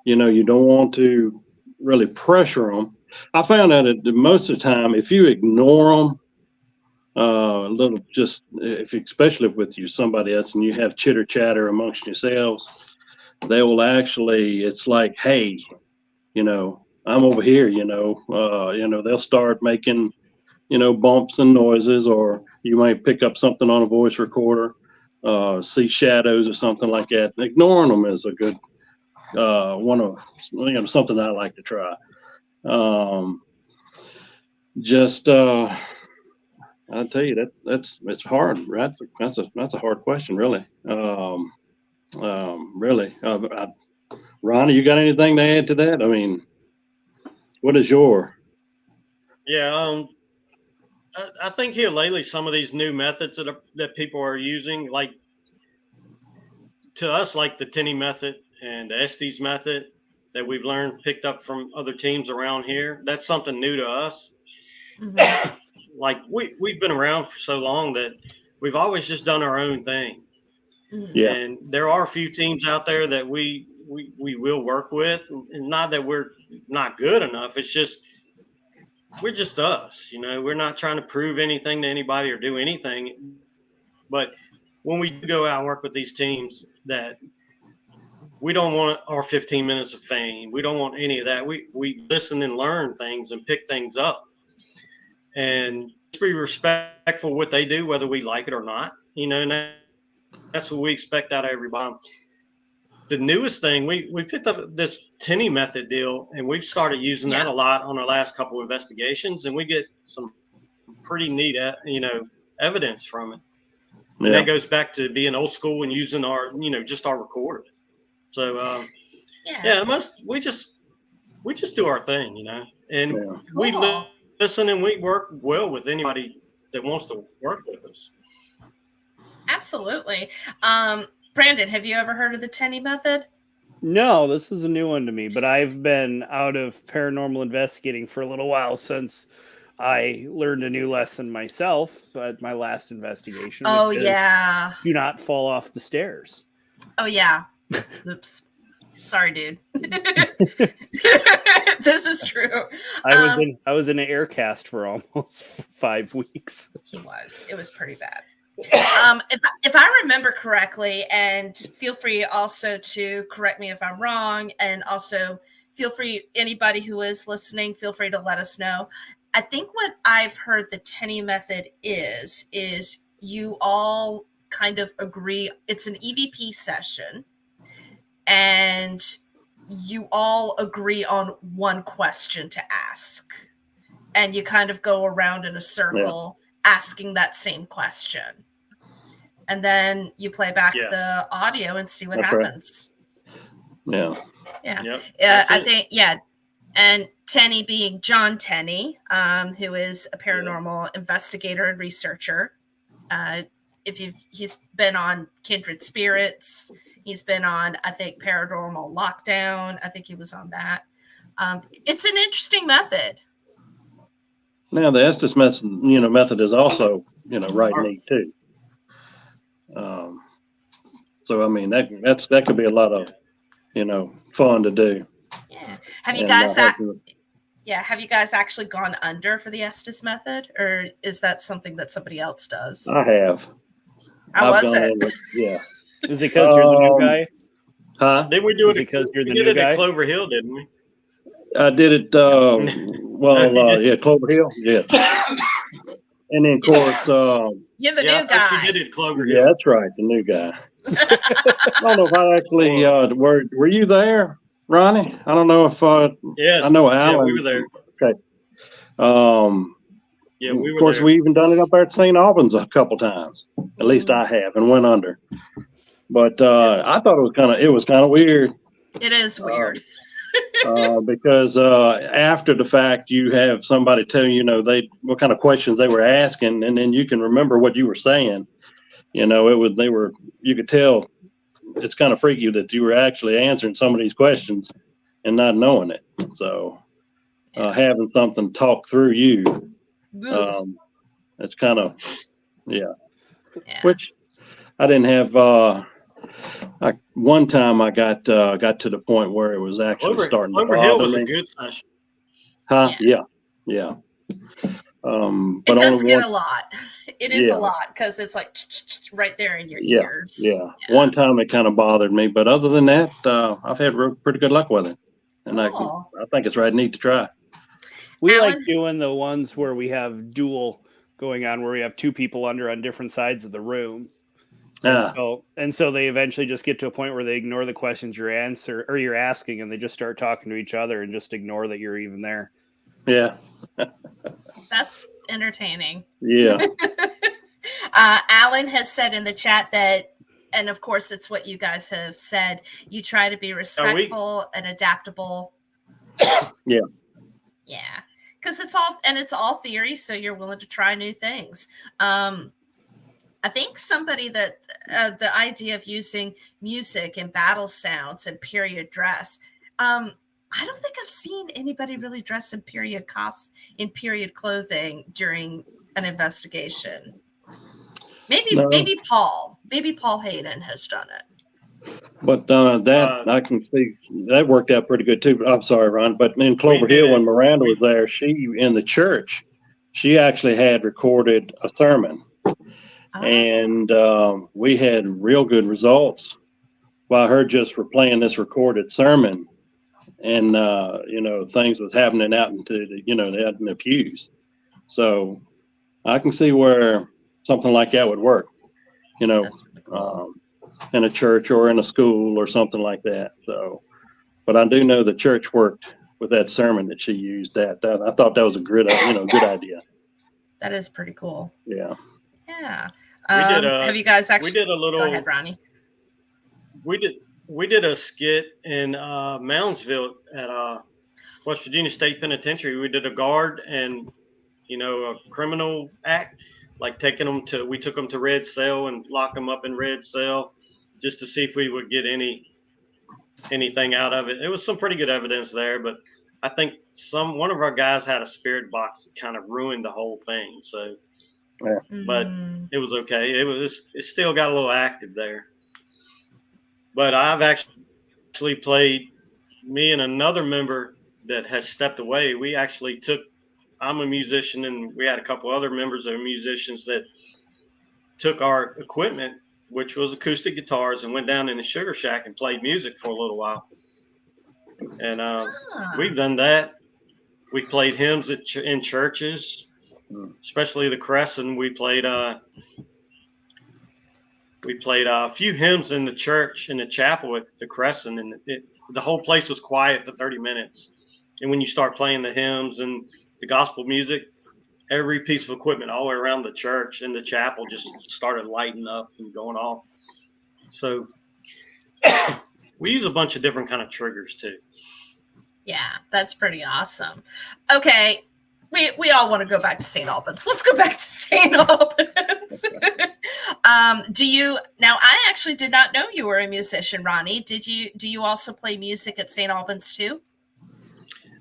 you don't want to really pressure them. I found out that most of the time, if you ignore them, especially with somebody else and you have chitter chatter amongst yourselves, they will actually, it's like, hey, I'm over here, they'll start making, bumps and noises, or you might pick up something on a voice recorder, see shadows or something like that. Ignoring them is a good, something I like to try. I'll tell you it's hard. That's a hard question, really. Really. Ronnie, you got anything to add to that? I mean, what is your? Yeah, I think here lately some of these new methods that people are using, like to us, like the Tinny method and the Estes method that we've learned, picked up from other teams around here. That's something new to us. Mm-hmm. Like we've been around for so long that we've always just done our own thing. Yeah. And there are a few teams out there that we will work with, and not that we're not good enough. It's just we're just us. We're not trying to prove anything to anybody or do anything. But when we go out and work with these teams, that we don't want our 15 minutes of fame. We don't want any of that. We listen and learn things and pick things up. And be respectful of what they do, whether we like it or not. And that's what we expect out of everybody. the newest thing, we picked up this tinny method deal, and we've started using that a lot on our last couple of investigations, and we get some pretty neat, evidence from it. And that goes back to being old school and using our, just our recorder. So, we just do our thing, and we listen and we work well with anybody that wants to work with us. Absolutely. Brandon, have you ever heard of the Tenny method? No, this is a new one to me, but I've been out of paranormal investigating for a little while since I learned a new lesson myself at my last investigation. Oh, yeah. Do not fall off the stairs. Oh, yeah. Oops. Sorry, dude. This is true. I was in an air cast for almost 5 weeks. It was pretty bad. If I remember correctly, and feel free also to correct me if I'm wrong, and also feel free, anybody who is listening, feel free to let us know. I think what I've heard the Tenny method is you all kind of agree. It's an EVP session, and you all agree on one question to ask, and you kind of go around in a circle asking that same question, and then you play back the audio and see what happens. Right. I think and Tenny being John Tenny, who is a paranormal investigator and researcher. He's been on Kindred Spirits, he's been on, I think, Paranormal Lockdown. I think he was on that. It's an interesting method. Now the Estes method is also, right neat too. So I mean that could be a lot of, fun to do. Yeah. Have you guys have you guys actually gone under for the Estes method, or is that something that somebody else does? I have. How was it? Yeah. Is it because you're the new guy? Huh? Didn't we do it because you're the we did new it guy? at Clover Hill, didn't we? I did it. Clover Hill. Yeah. And then, of course, You're the new guy. You did it, Clover Hill. Yeah, that's right, the new guy. I don't know if I actually were you there, Ronnie? I don't know if yes. I know Alan. Yeah, we were there. Okay. Yeah, we were. Of course, there. we even done it up there at St. Albans a couple times. At least I have, and went under. But I thought it was kind of weird. It is weird. Because after the fact, you have somebody tell you, what kind of questions they were asking, and then you can remember what you were saying. You could tell it's kind of freaky that you were actually answering some of these questions and not knowing it. So having something talk through you, it's kind of, which I didn't have. One time I got to the point where it was actually starting to bother me. Clover Hill was a good session. Huh? Yeah. It does get a lot. It is a lot because it's like right there in your ears. Yeah. One time it kind of bothered me, but other than that, I've had pretty good luck with it, and I think it's right neat to try. We Alan? like doing the ones where we have dual going on, where we have two people on different sides of the room. And so they eventually just get to a point where they ignore the questions you're asking, and they just start talking to each other and just ignore that you're even there. Yeah. That's entertaining. Yeah. Alan has said in the chat that, and of course it's what you guys have said, you try to be respectful and adaptable. Yeah. Yeah. Because it's all theory, so you're willing to try new things. I think somebody that the idea of using music and battle sounds and period dress, I don't think I've seen anybody really dress in period clothing during an investigation. Maybe Paul Hayden has done it. But I can see that worked out pretty good too. I'm sorry, Ron, but in Clover Hill, when Miranda was there, in the church, she actually had recorded a sermon. And we had real good results by her just replaying this recorded sermon, and things was happening out into out in the pews. So I can see where something like that would work. That's really cool. in a church or in a school or something like that. So, but I do know the church worked with that sermon that she used. That I thought that was a good idea. That is pretty cool. Yeah. Yeah. We did have you guys actually? We did a little. Go ahead, Ronnie. We did a skit in Moundsville at West Virginia State Penitentiary. We did a guard and a criminal act, like we took them to Red Cell and locked them up in Red Cell just to see if we would get anything out of it. It was some pretty good evidence there, but I think one of our guys had a spirit box that kind of ruined the whole thing. So, yeah. But it was okay. It still got a little active there. But I've actually played, me and another member that has stepped away. We actually I'm a musician, and we had a couple other members that are musicians that took our equipment, which was acoustic guitars, and went down in the Sugar Shack and played music for a little while. And we've done that. We've played hymns in churches, especially the Crescent. We played a few hymns in the church, in the chapel at the Crescent, and the whole place was quiet for 30 minutes. And when you start playing the hymns and the gospel music, every piece of equipment all the way around the church and the chapel just started lighting up and going off. So we use a bunch of different kind of triggers too. Yeah, that's pretty awesome. Okay, we all want to go back to St. Albans. Let's go back to St. Albans. Now, I actually did not know you were a musician, Ronnie. Do you also play music at St. Albans too?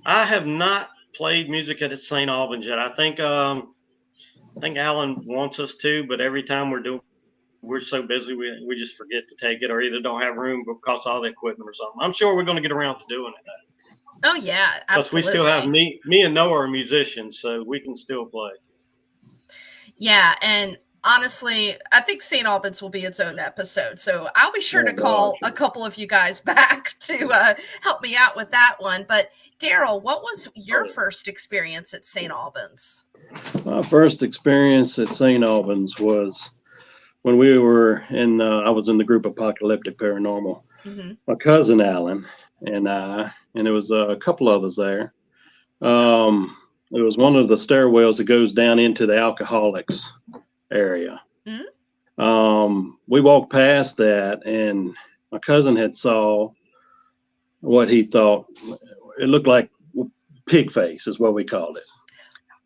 I have not played music at St. Albans yet. I think Alan wants us to, but every time we're so busy we just forget to take it, or either don't have room because of all the equipment or something. I'm sure we're going to get around to doing it. Oh yeah, absolutely. Because we still have me and Noah are musicians, so we can still play. Yeah, and honestly, I think St. Albans will be its own episode. So I'll be sure to call a couple of you guys back to help me out with that one. But Darrell, what was your first experience at St. Albans? My first experience at St. Albans was when we were I was in the group Apocalyptic Paranormal. Mm-hmm. My cousin Alan and I, and there was a couple others there. It was one of the stairwells that goes down into the alcoholics area. Mm-hmm. We walked past that, and my cousin had saw what he thought it looked like pig face is what we called it.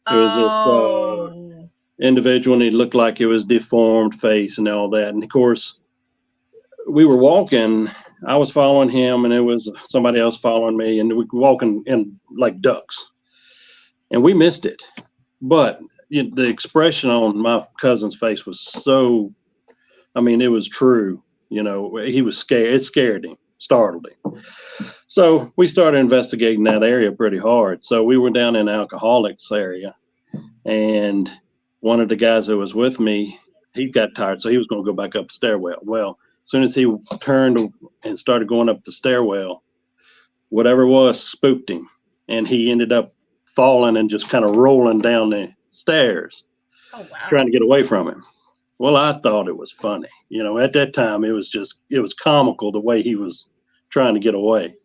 It was this individual, and he looked like it was deformed face and all that. And of course, we were walking. I was following him, and it was somebody else following me, and we were walking in like ducks, and we missed it. But the expression on my cousin's face was so, it was true. He was scared. It scared him, startled him. So we started investigating that area pretty hard. So we were down in the alcoholics area, and one of the guys that was with me, he got tired, so he was going to go back up the stairwell. Well, as soon as he turned and started going up the stairwell, whatever it was spooked him, and he ended up falling and just kind of rolling down the stairs. Oh, wow. Trying to get away from him. Well, I thought it was funny. At that time, it was comical the way he was trying to get away.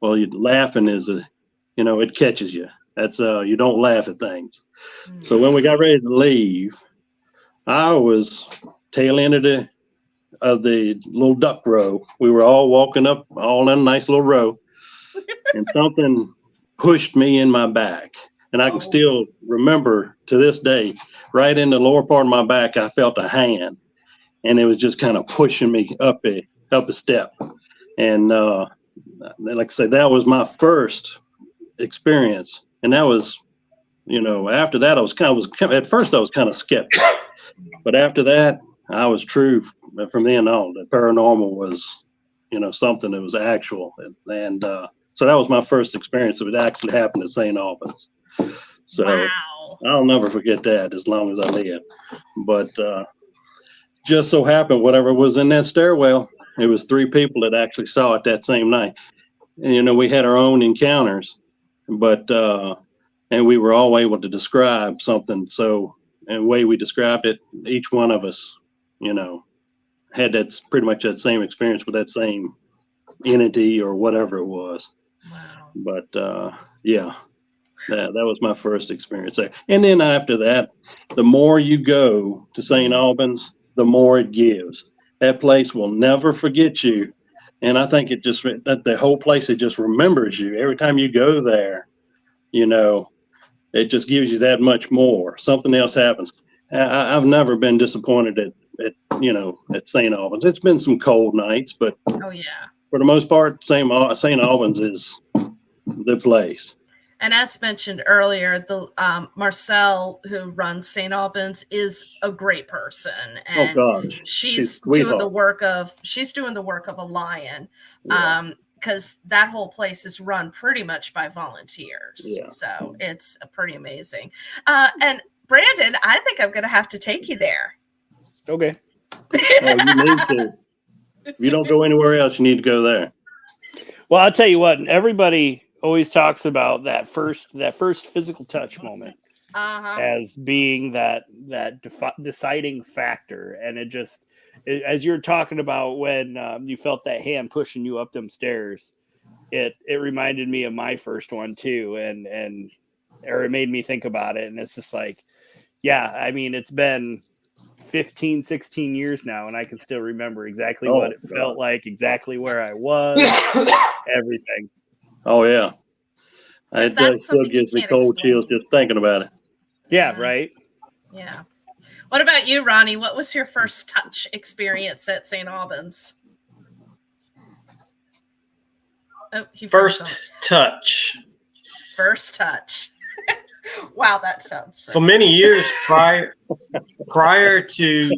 Well, laughing is it catches you. That's you don't laugh at things. Mm-hmm. So when we got ready to leave, I was tail end of the little duck row. We were all walking up, all in a nice little row, and something pushed me in my back. And I can still remember to this day, right in the lower part of my back, I felt a hand, and it was just kind of pushing me up a step. And like I said, that was my first experience. And that was, after that, at first I was kind of skeptical, but after that, I was true from then on. The paranormal was, something that was actual. And so that was my first experience of it actually happened at St. Albans. So wow. I'll never forget that as long as I live. But just so happened, whatever was in that stairwell, it was 3 people that actually saw it that same night. And, we had our own encounters, but and we were all able to describe something. So, and the way we described it, each one of us, had pretty much that same experience with that same entity or whatever it was. Wow. But yeah, that was my first experience there. And then after that, the more you go to St. Albans, the more it gives. That place will never forget you. And I think that the whole place, it just remembers you. Every time you go there, you know, it just gives you that much more. Something else happens. I've never been disappointed at St. Albans. It's been some cold nights, but Oh yeah. for the most part, St. Albans is the place. And as mentioned earlier, the Marcel, who runs St. Albans, is a great person, and gosh, she's doing the work of a lion, because that whole place is run pretty much by volunteers. Yeah. So it's pretty amazing. And Brandon, I think I'm going to have to take you there. Okay. Oh, you need to. If you don't go anywhere else, you need to go there. Well, I'll tell you what. Everybody always talks about that first physical touch moment as being that deciding factor, and as you're talking about when you felt that hand pushing you up them stairs, it reminded me of my first one too, and it made me think about it, and it's just like, yeah, I mean, it's been 15, 16 years now, and I can still remember exactly what it felt like, exactly where I was, everything. Oh yeah, it still gives me cold chills just thinking about it. Yeah, right. Yeah. What about you, Ronnie? What was your first touch experience at St. Albans? Oh, First touch. Wow, that sounds so many years prior to prior to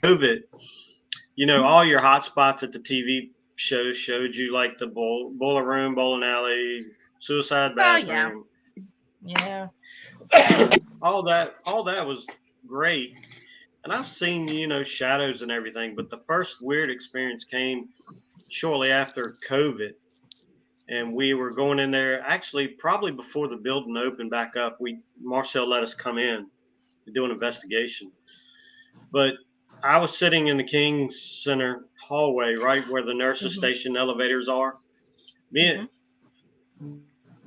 COVID, you know, all your hot spots at the TV shows showed you like the boiler room, bowling alley, suicide bathroom. Yeah. all that was great. And I've seen, you know, shadows and everything, but the first weird experience came shortly after COVID. And we were going in there, actually, probably before the building opened back up. Marcel let us come in and do an investigation. But I was sitting in the King's Center hallway, right where the nurses station elevators are. Me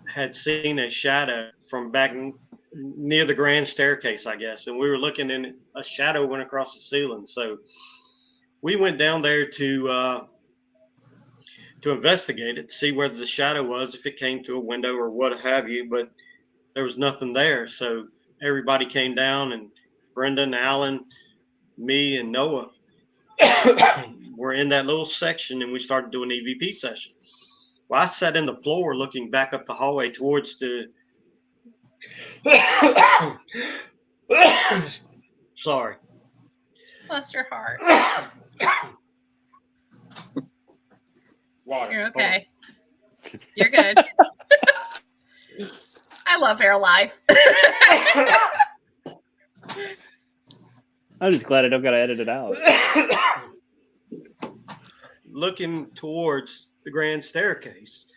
had seen a shadow from back near the grand staircase, I guess. And we were looking, and a shadow went across the ceiling. So we went down there to investigate it, to see where the shadow was, if it came through a window or what have you, but there was nothing there. So everybody came down, and Brenda and Alan, me and Noah were in that little section, and we started doing an EVP session. Well, I sat in the floor looking back up the hallway towards the sorry. Bless your heart. Water. You're okay. You're good. I love air life. I'm just glad I don't got to edit it out. Looking towards the grand staircase.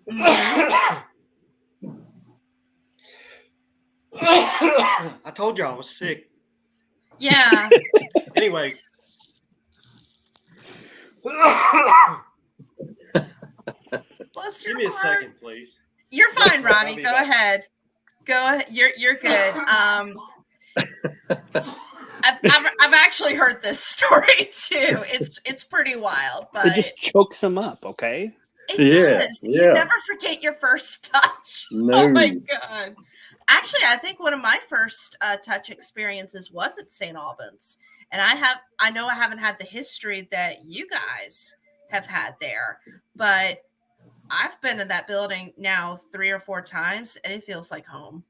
I told you I was sick. Yeah. Anyways. Bless your Give me a heart. second, please. You're fine, Ronnie. Go ahead. Go ahead. You're good. I've actually heard this story too. It's pretty wild, but it just chokes them up. Okay. It does. Yeah. You never forget your first touch. No. Oh my God. Actually, I think one of my first touch experiences was at St. Albans, and I know I haven't had the history that you guys have had there, but I've been in that building now 3 or 4 times, and it feels like home.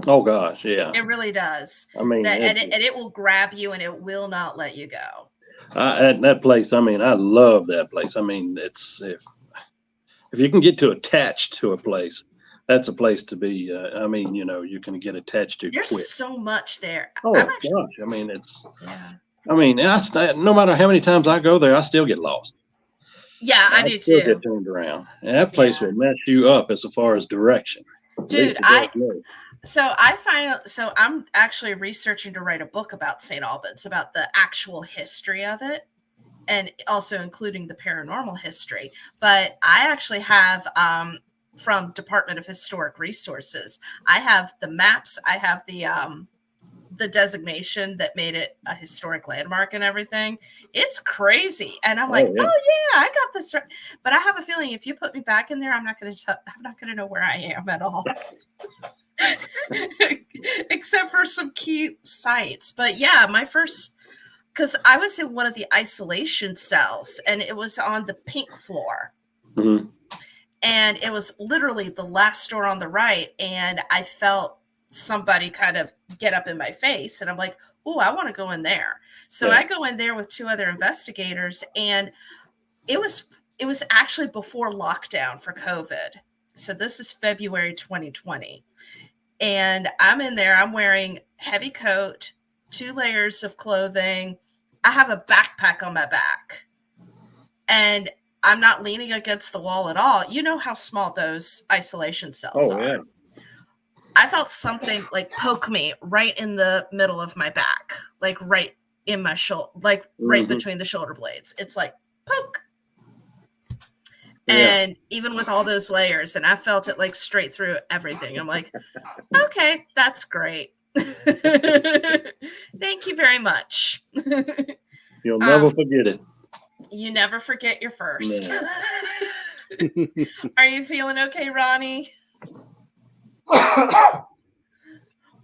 Oh gosh, yeah. It really does. I mean, and it will grab you, and it will not let you go. That place, I mean, I love that place. I mean, it's if you can get too attached to a place, that's a place to be. I mean, you know, you can get attached to. There's quick. so much there. Oh gosh, I mean, it's. Yeah. I mean, no matter how many times I go there, I still get lost. Yeah, I do still too. Get turned around, and that place will mess you up as far as direction. Dude, So I'm actually researching to write a book about St. Albans, about the actual history of it, and also including the paranormal history. But I actually have from Department of Historic Resources, I have the maps, I have the designation that made it a historic landmark and everything. It's crazy. And I'm like, yeah. oh yeah, I got this right. But I have a feeling if you put me back in there, I'm not going to know where I am at all. Except for some key sites. But yeah, because I was in one of the isolation cells and it was on the pink floor. Mm-hmm. And it was literally the last door on the right. And I felt somebody kind of get up in my face. And I'm like, oh, I want to go in there. So Yeah. I go in there with 2 other investigators. And it was actually before lockdown for COVID. So this is February 2020. And I'm in there, I'm wearing heavy coat, 2 layers of clothing. I have a backpack on my back. And I'm not leaning against the wall at all. You know how small those isolation cells are. Yeah. I felt something like poke me right in the middle of my back, like right in my shoulder, like right between the shoulder blades. It's like poke. Yeah. And even with all those layers, and I felt it like straight through everything. I'm like, okay, that's great. Thank you very much. You'll never forget it. You never forget your first. No. Are you feeling okay, Ronnie?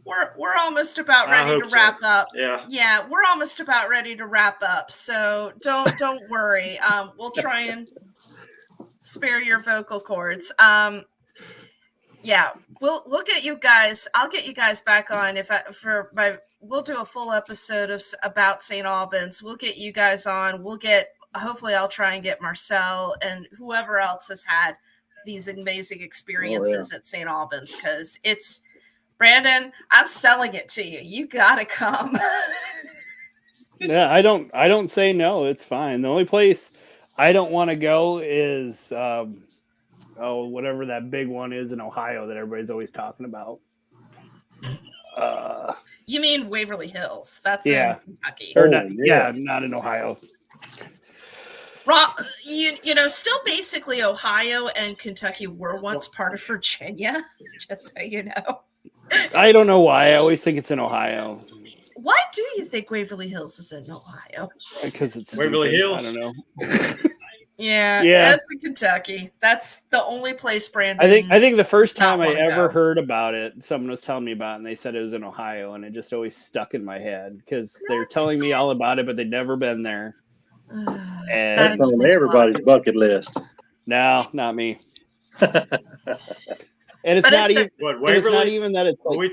We're almost about ready to wrap up. Yeah, we're almost about ready to wrap up. So don't worry. We'll try and spare your vocal cords. Yeah, we'll get you guys. I'll get you guys back on we'll do a full episode about St. Albans. We'll get you guys on. Hopefully I'll try and get Marcel and whoever else has had these amazing experiences at St. Albans, because it's Brandon, I'm selling it to you. You gotta come. Yeah, I don't say no. It's fine. The only place I don't want to go is whatever that big one is in Ohio that everybody's always talking about. You mean Waverly Hills? That's in Kentucky. Or not in Ohio. Still basically Ohio and Kentucky were once part of Virginia, just so you know. I don't know why. I always think it's in Ohio. Why do you think Waverly Hills is in Ohio? Because it's Waverly stupid. Hills. I don't know. Yeah, that's in Kentucky. That's the only place Brandon. I think the first time I ever heard about it, someone was telling me about it, and they said it was in Ohio, and it just always stuck in my head because they're telling me all about it, but they've never been there. And that's on everybody's bucket list. No, not me. And it's not even. What, Waverly? It's not even that it's like,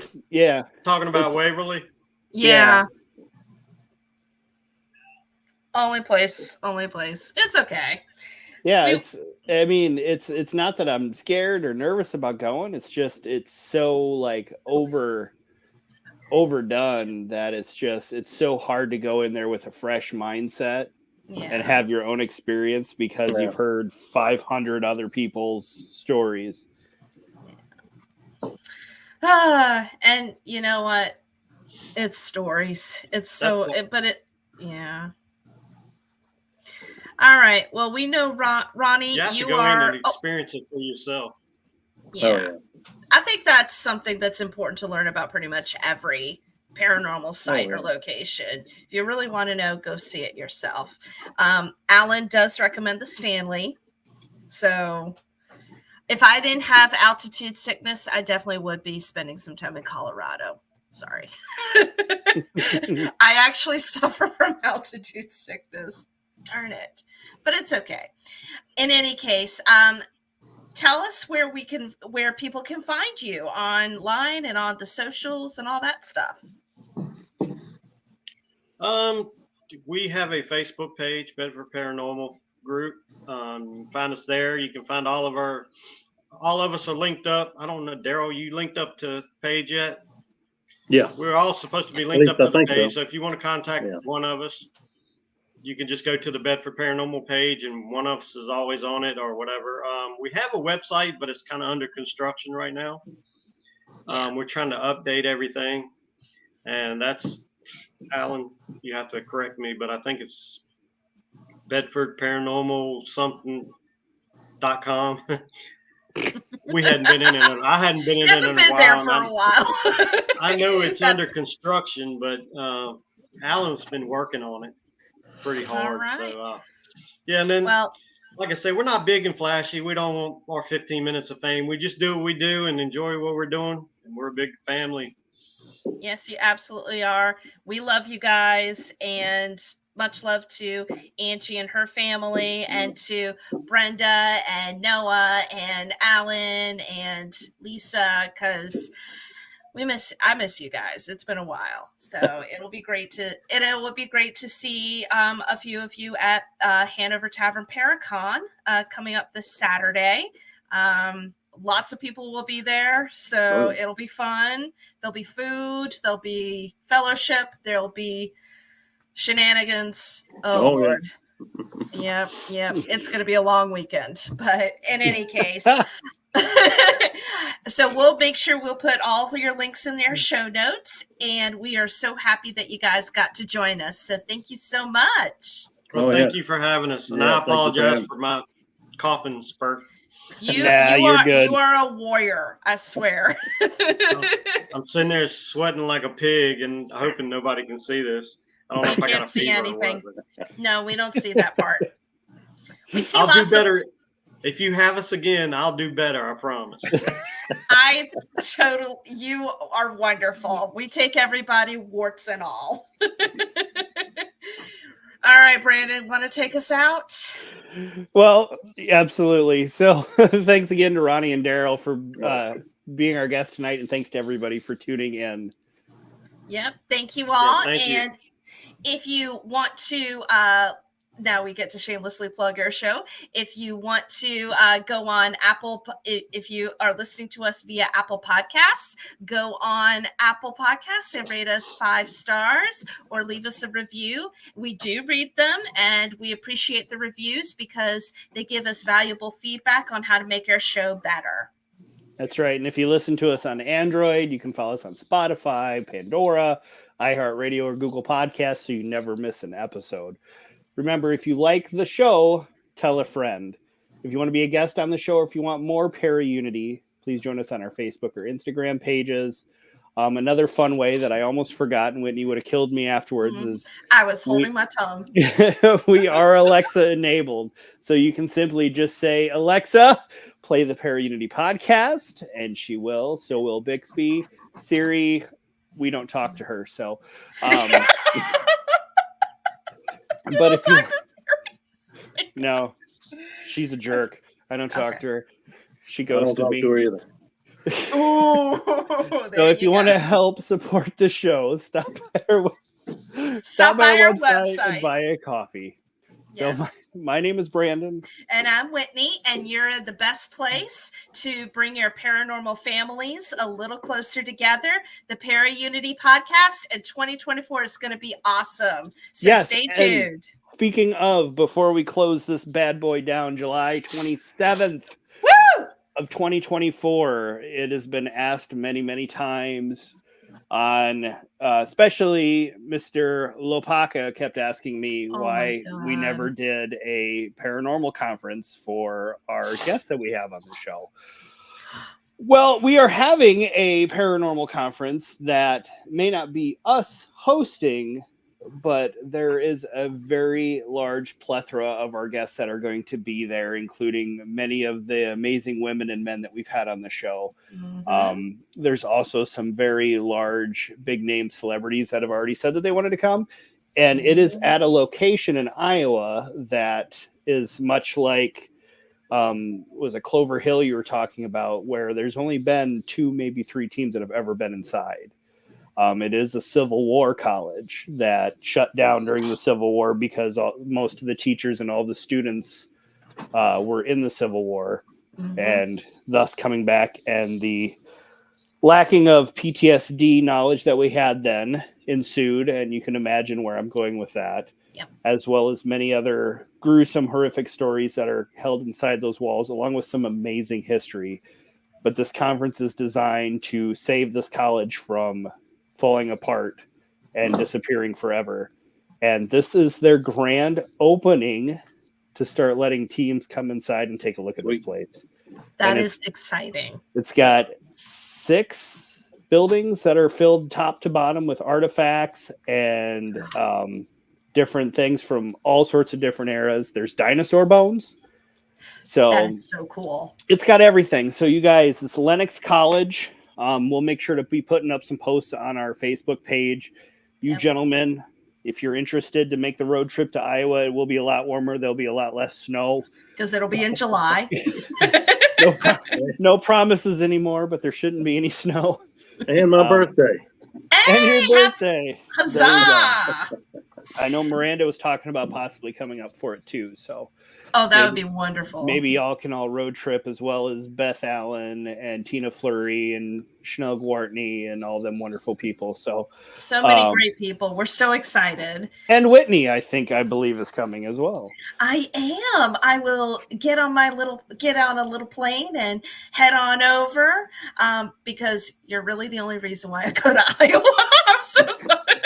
talking about Waverly. Yeah. Only place. It's okay. Yeah, it's not that I'm scared or nervous about going. It's just it's so like overdone that it's so hard to go in there with a fresh mindset and have your own experience because you've heard 500 other people's stories. And you know what? It's stories. It's so, yeah. All right. Well, we know Ronnie, you have to go in and experience it for yourself. Yeah. I think that's something that's important to learn about pretty much every paranormal site or location. If you really want to know, go see it yourself. Alan does recommend the Stanley. So if I didn't have altitude sickness, I definitely would be spending some time in Colorado. Sorry. I actually suffer from altitude sickness. Darn it. But it's okay. In any case, tell us where people can find you online and on the socials and all that stuff. We have a Facebook page, Bedford Paranormal Group. Find us there. You can find all of us are linked up. I don't know, Darrell, you linked up to the page yet? Yeah. We're all supposed to be linked up to the page. So if you want to contact one of us, you can just go to the Bedford Paranormal page and one of us is always on it or whatever. We have a website, but it's kind of under construction right now. We're trying to update everything, and that's Alan. You have to correct me, but I think it's Bedford Paranormal something.com. We hadn't been in it. I hadn't been in it in a while. There for a while. I know it's under construction, but Alan's been working on it pretty hard. Right. So yeah, and then like I say, we're not big and flashy. We don't want our 15 minutes of fame. We just do what we do and enjoy what we're doing. And we're a big family. Yes, you absolutely are. We love you guys, and much love to Angie and her family, and to Brenda and Noah and Alan and Lisa, because I miss you guys. It's been a while, so it will be great to see a few of you at Hanover Tavern Paracon coming up this Saturday. Lots of people will be there, so it'll be fun. There'll be food, there'll be fellowship, there'll be shenanigans. Oh Lord. Yep. It's going to be a long weekend, but in any case, so we'll make sure we'll put all of your links in their show notes, and we are so happy that you guys got to join us. So thank you so much. Well, thank you for having us, and I apologize for my coughing spurt. You are a warrior, I swear. I'm sitting there sweating like a pig and hoping nobody can see this. I don't know if I got a fever anything. Or what, no, we don't see that part. We see I'll do better. If you have us again, I'll do better, I promise. You are wonderful. We take everybody, warts and all. All right, Brandon, want to take us out? Well, absolutely. So thanks again to Ronnie and Darrell for being our guests tonight, and thanks to everybody for tuning in. Yep. Thank you all. Yeah, thank you. If you want to, now we get to shamelessly plug our show. If you want to go on Apple, if you are listening to us via Apple Podcasts, go on Apple Podcasts and rate us 5 stars or leave us a review. We do read them, and we appreciate the reviews because they give us valuable feedback on how to make our show better. That's right. And if you listen to us on Android, you can follow us on Spotify, Pandora, iHeartRadio, or Google Podcasts so you never miss an episode. Remember, if you like the show, tell a friend. If you want to be a guest on the show, or if you want more Para-Unity, please join us on our Facebook or Instagram pages. Another fun way that I almost forgot, and Whitney would have killed me afterwards, is I was holding my tongue. We are Alexa enabled. So you can simply just say, Alexa, play the Para-Unity podcast, and she will. So will Bixby. Siri, we don't talk to her. So, but if you no, she's a jerk. I don't talk to her. She goes to me. To her either. Ooh, so if you want to help support the show, stop by our website and buy a coffee. Yes. So my name is Brandon. And I'm Whitney, and you're the best place to bring your paranormal families a little closer together. The Para-Unity podcast in 2024 is going to be awesome. So stay tuned. Speaking of, before we close this bad boy down, July 27th of 2024, it has been asked many, many times on, especially Mr. Lopaka kept asking me why we never did a paranormal conference for our guests that we have on the show. Well, we are having a paranormal conference that may not be us hosting, but there is a very large plethora of our guests that are going to be there, including many of the amazing women and men that we've had on the show. Mm-hmm. There's also some very large, big name celebrities that have already said that they wanted to come. And it is at a location in Iowa that is much like, was it Clover Hill you were talking about, where there's only been 2, maybe 3 teams that have ever been inside. It is a Civil War college that shut down during the Civil War because most of the teachers and all the students were in the Civil War, and thus coming back, and the lacking of PTSD knowledge that we had then ensued, and you can imagine where I'm going with that, as well as many other gruesome, horrific stories that are held inside those walls, along with some amazing history. but this conference is designed to save this college from falling apart and disappearing forever. And this is their grand opening to start letting teams come inside and take a look at this place. That is exciting. It's got 6 buildings that are filled top to bottom with artifacts and different things from all sorts of different eras. There's dinosaur bones. So that is so cool. It's got everything. So you guys, it's Lennox College. We'll make sure to be putting up some posts on our Facebook page. You gentlemen, if you're interested to make the road trip to Iowa, it will be a lot warmer. There'll be a lot less snow. Because it'll be in July. No promises anymore, but there shouldn't be any snow. And my birthday. Hey, and your birthday. Huzzah! I know Miranda was talking about possibly coming up for it too. So that would be wonderful. Maybe y'all can all road trip, as well as Beth Allen and Tina Fleury and Chanel Gwartney and all them wonderful people. So many great people. We're so excited. And Whitney, I believe, is coming as well. I am. I will get on a little plane and head on over because you're really the only reason why I go to Iowa. I'm so sorry.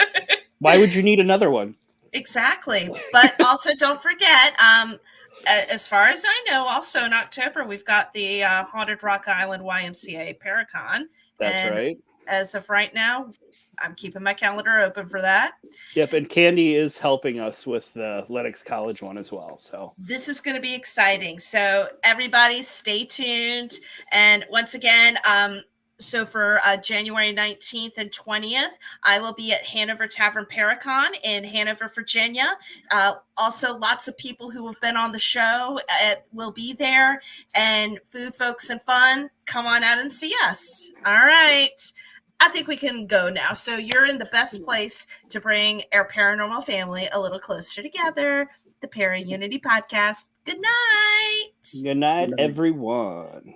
Why would you need another one? Exactly. But also don't forget, as far as I know, also in October, we've got the Haunted Rock Island YMCA Paracon. That's right. As of right now, I'm keeping my calendar open for that. Yep, and Candy is helping us with the Lennox College one as well. So this is going to be exciting. So everybody stay tuned. And once again, so for January 19th and 20th, I will be at Hanover Tavern Paracon in Hanover, Virginia. Also, lots of people who have been on the show will be there. And food, folks, and fun, come on out and see us. All right. I think we can go now. So you're in the best place to bring our paranormal family a little closer together. The Para Unity Podcast. Good night. Good night, everyone.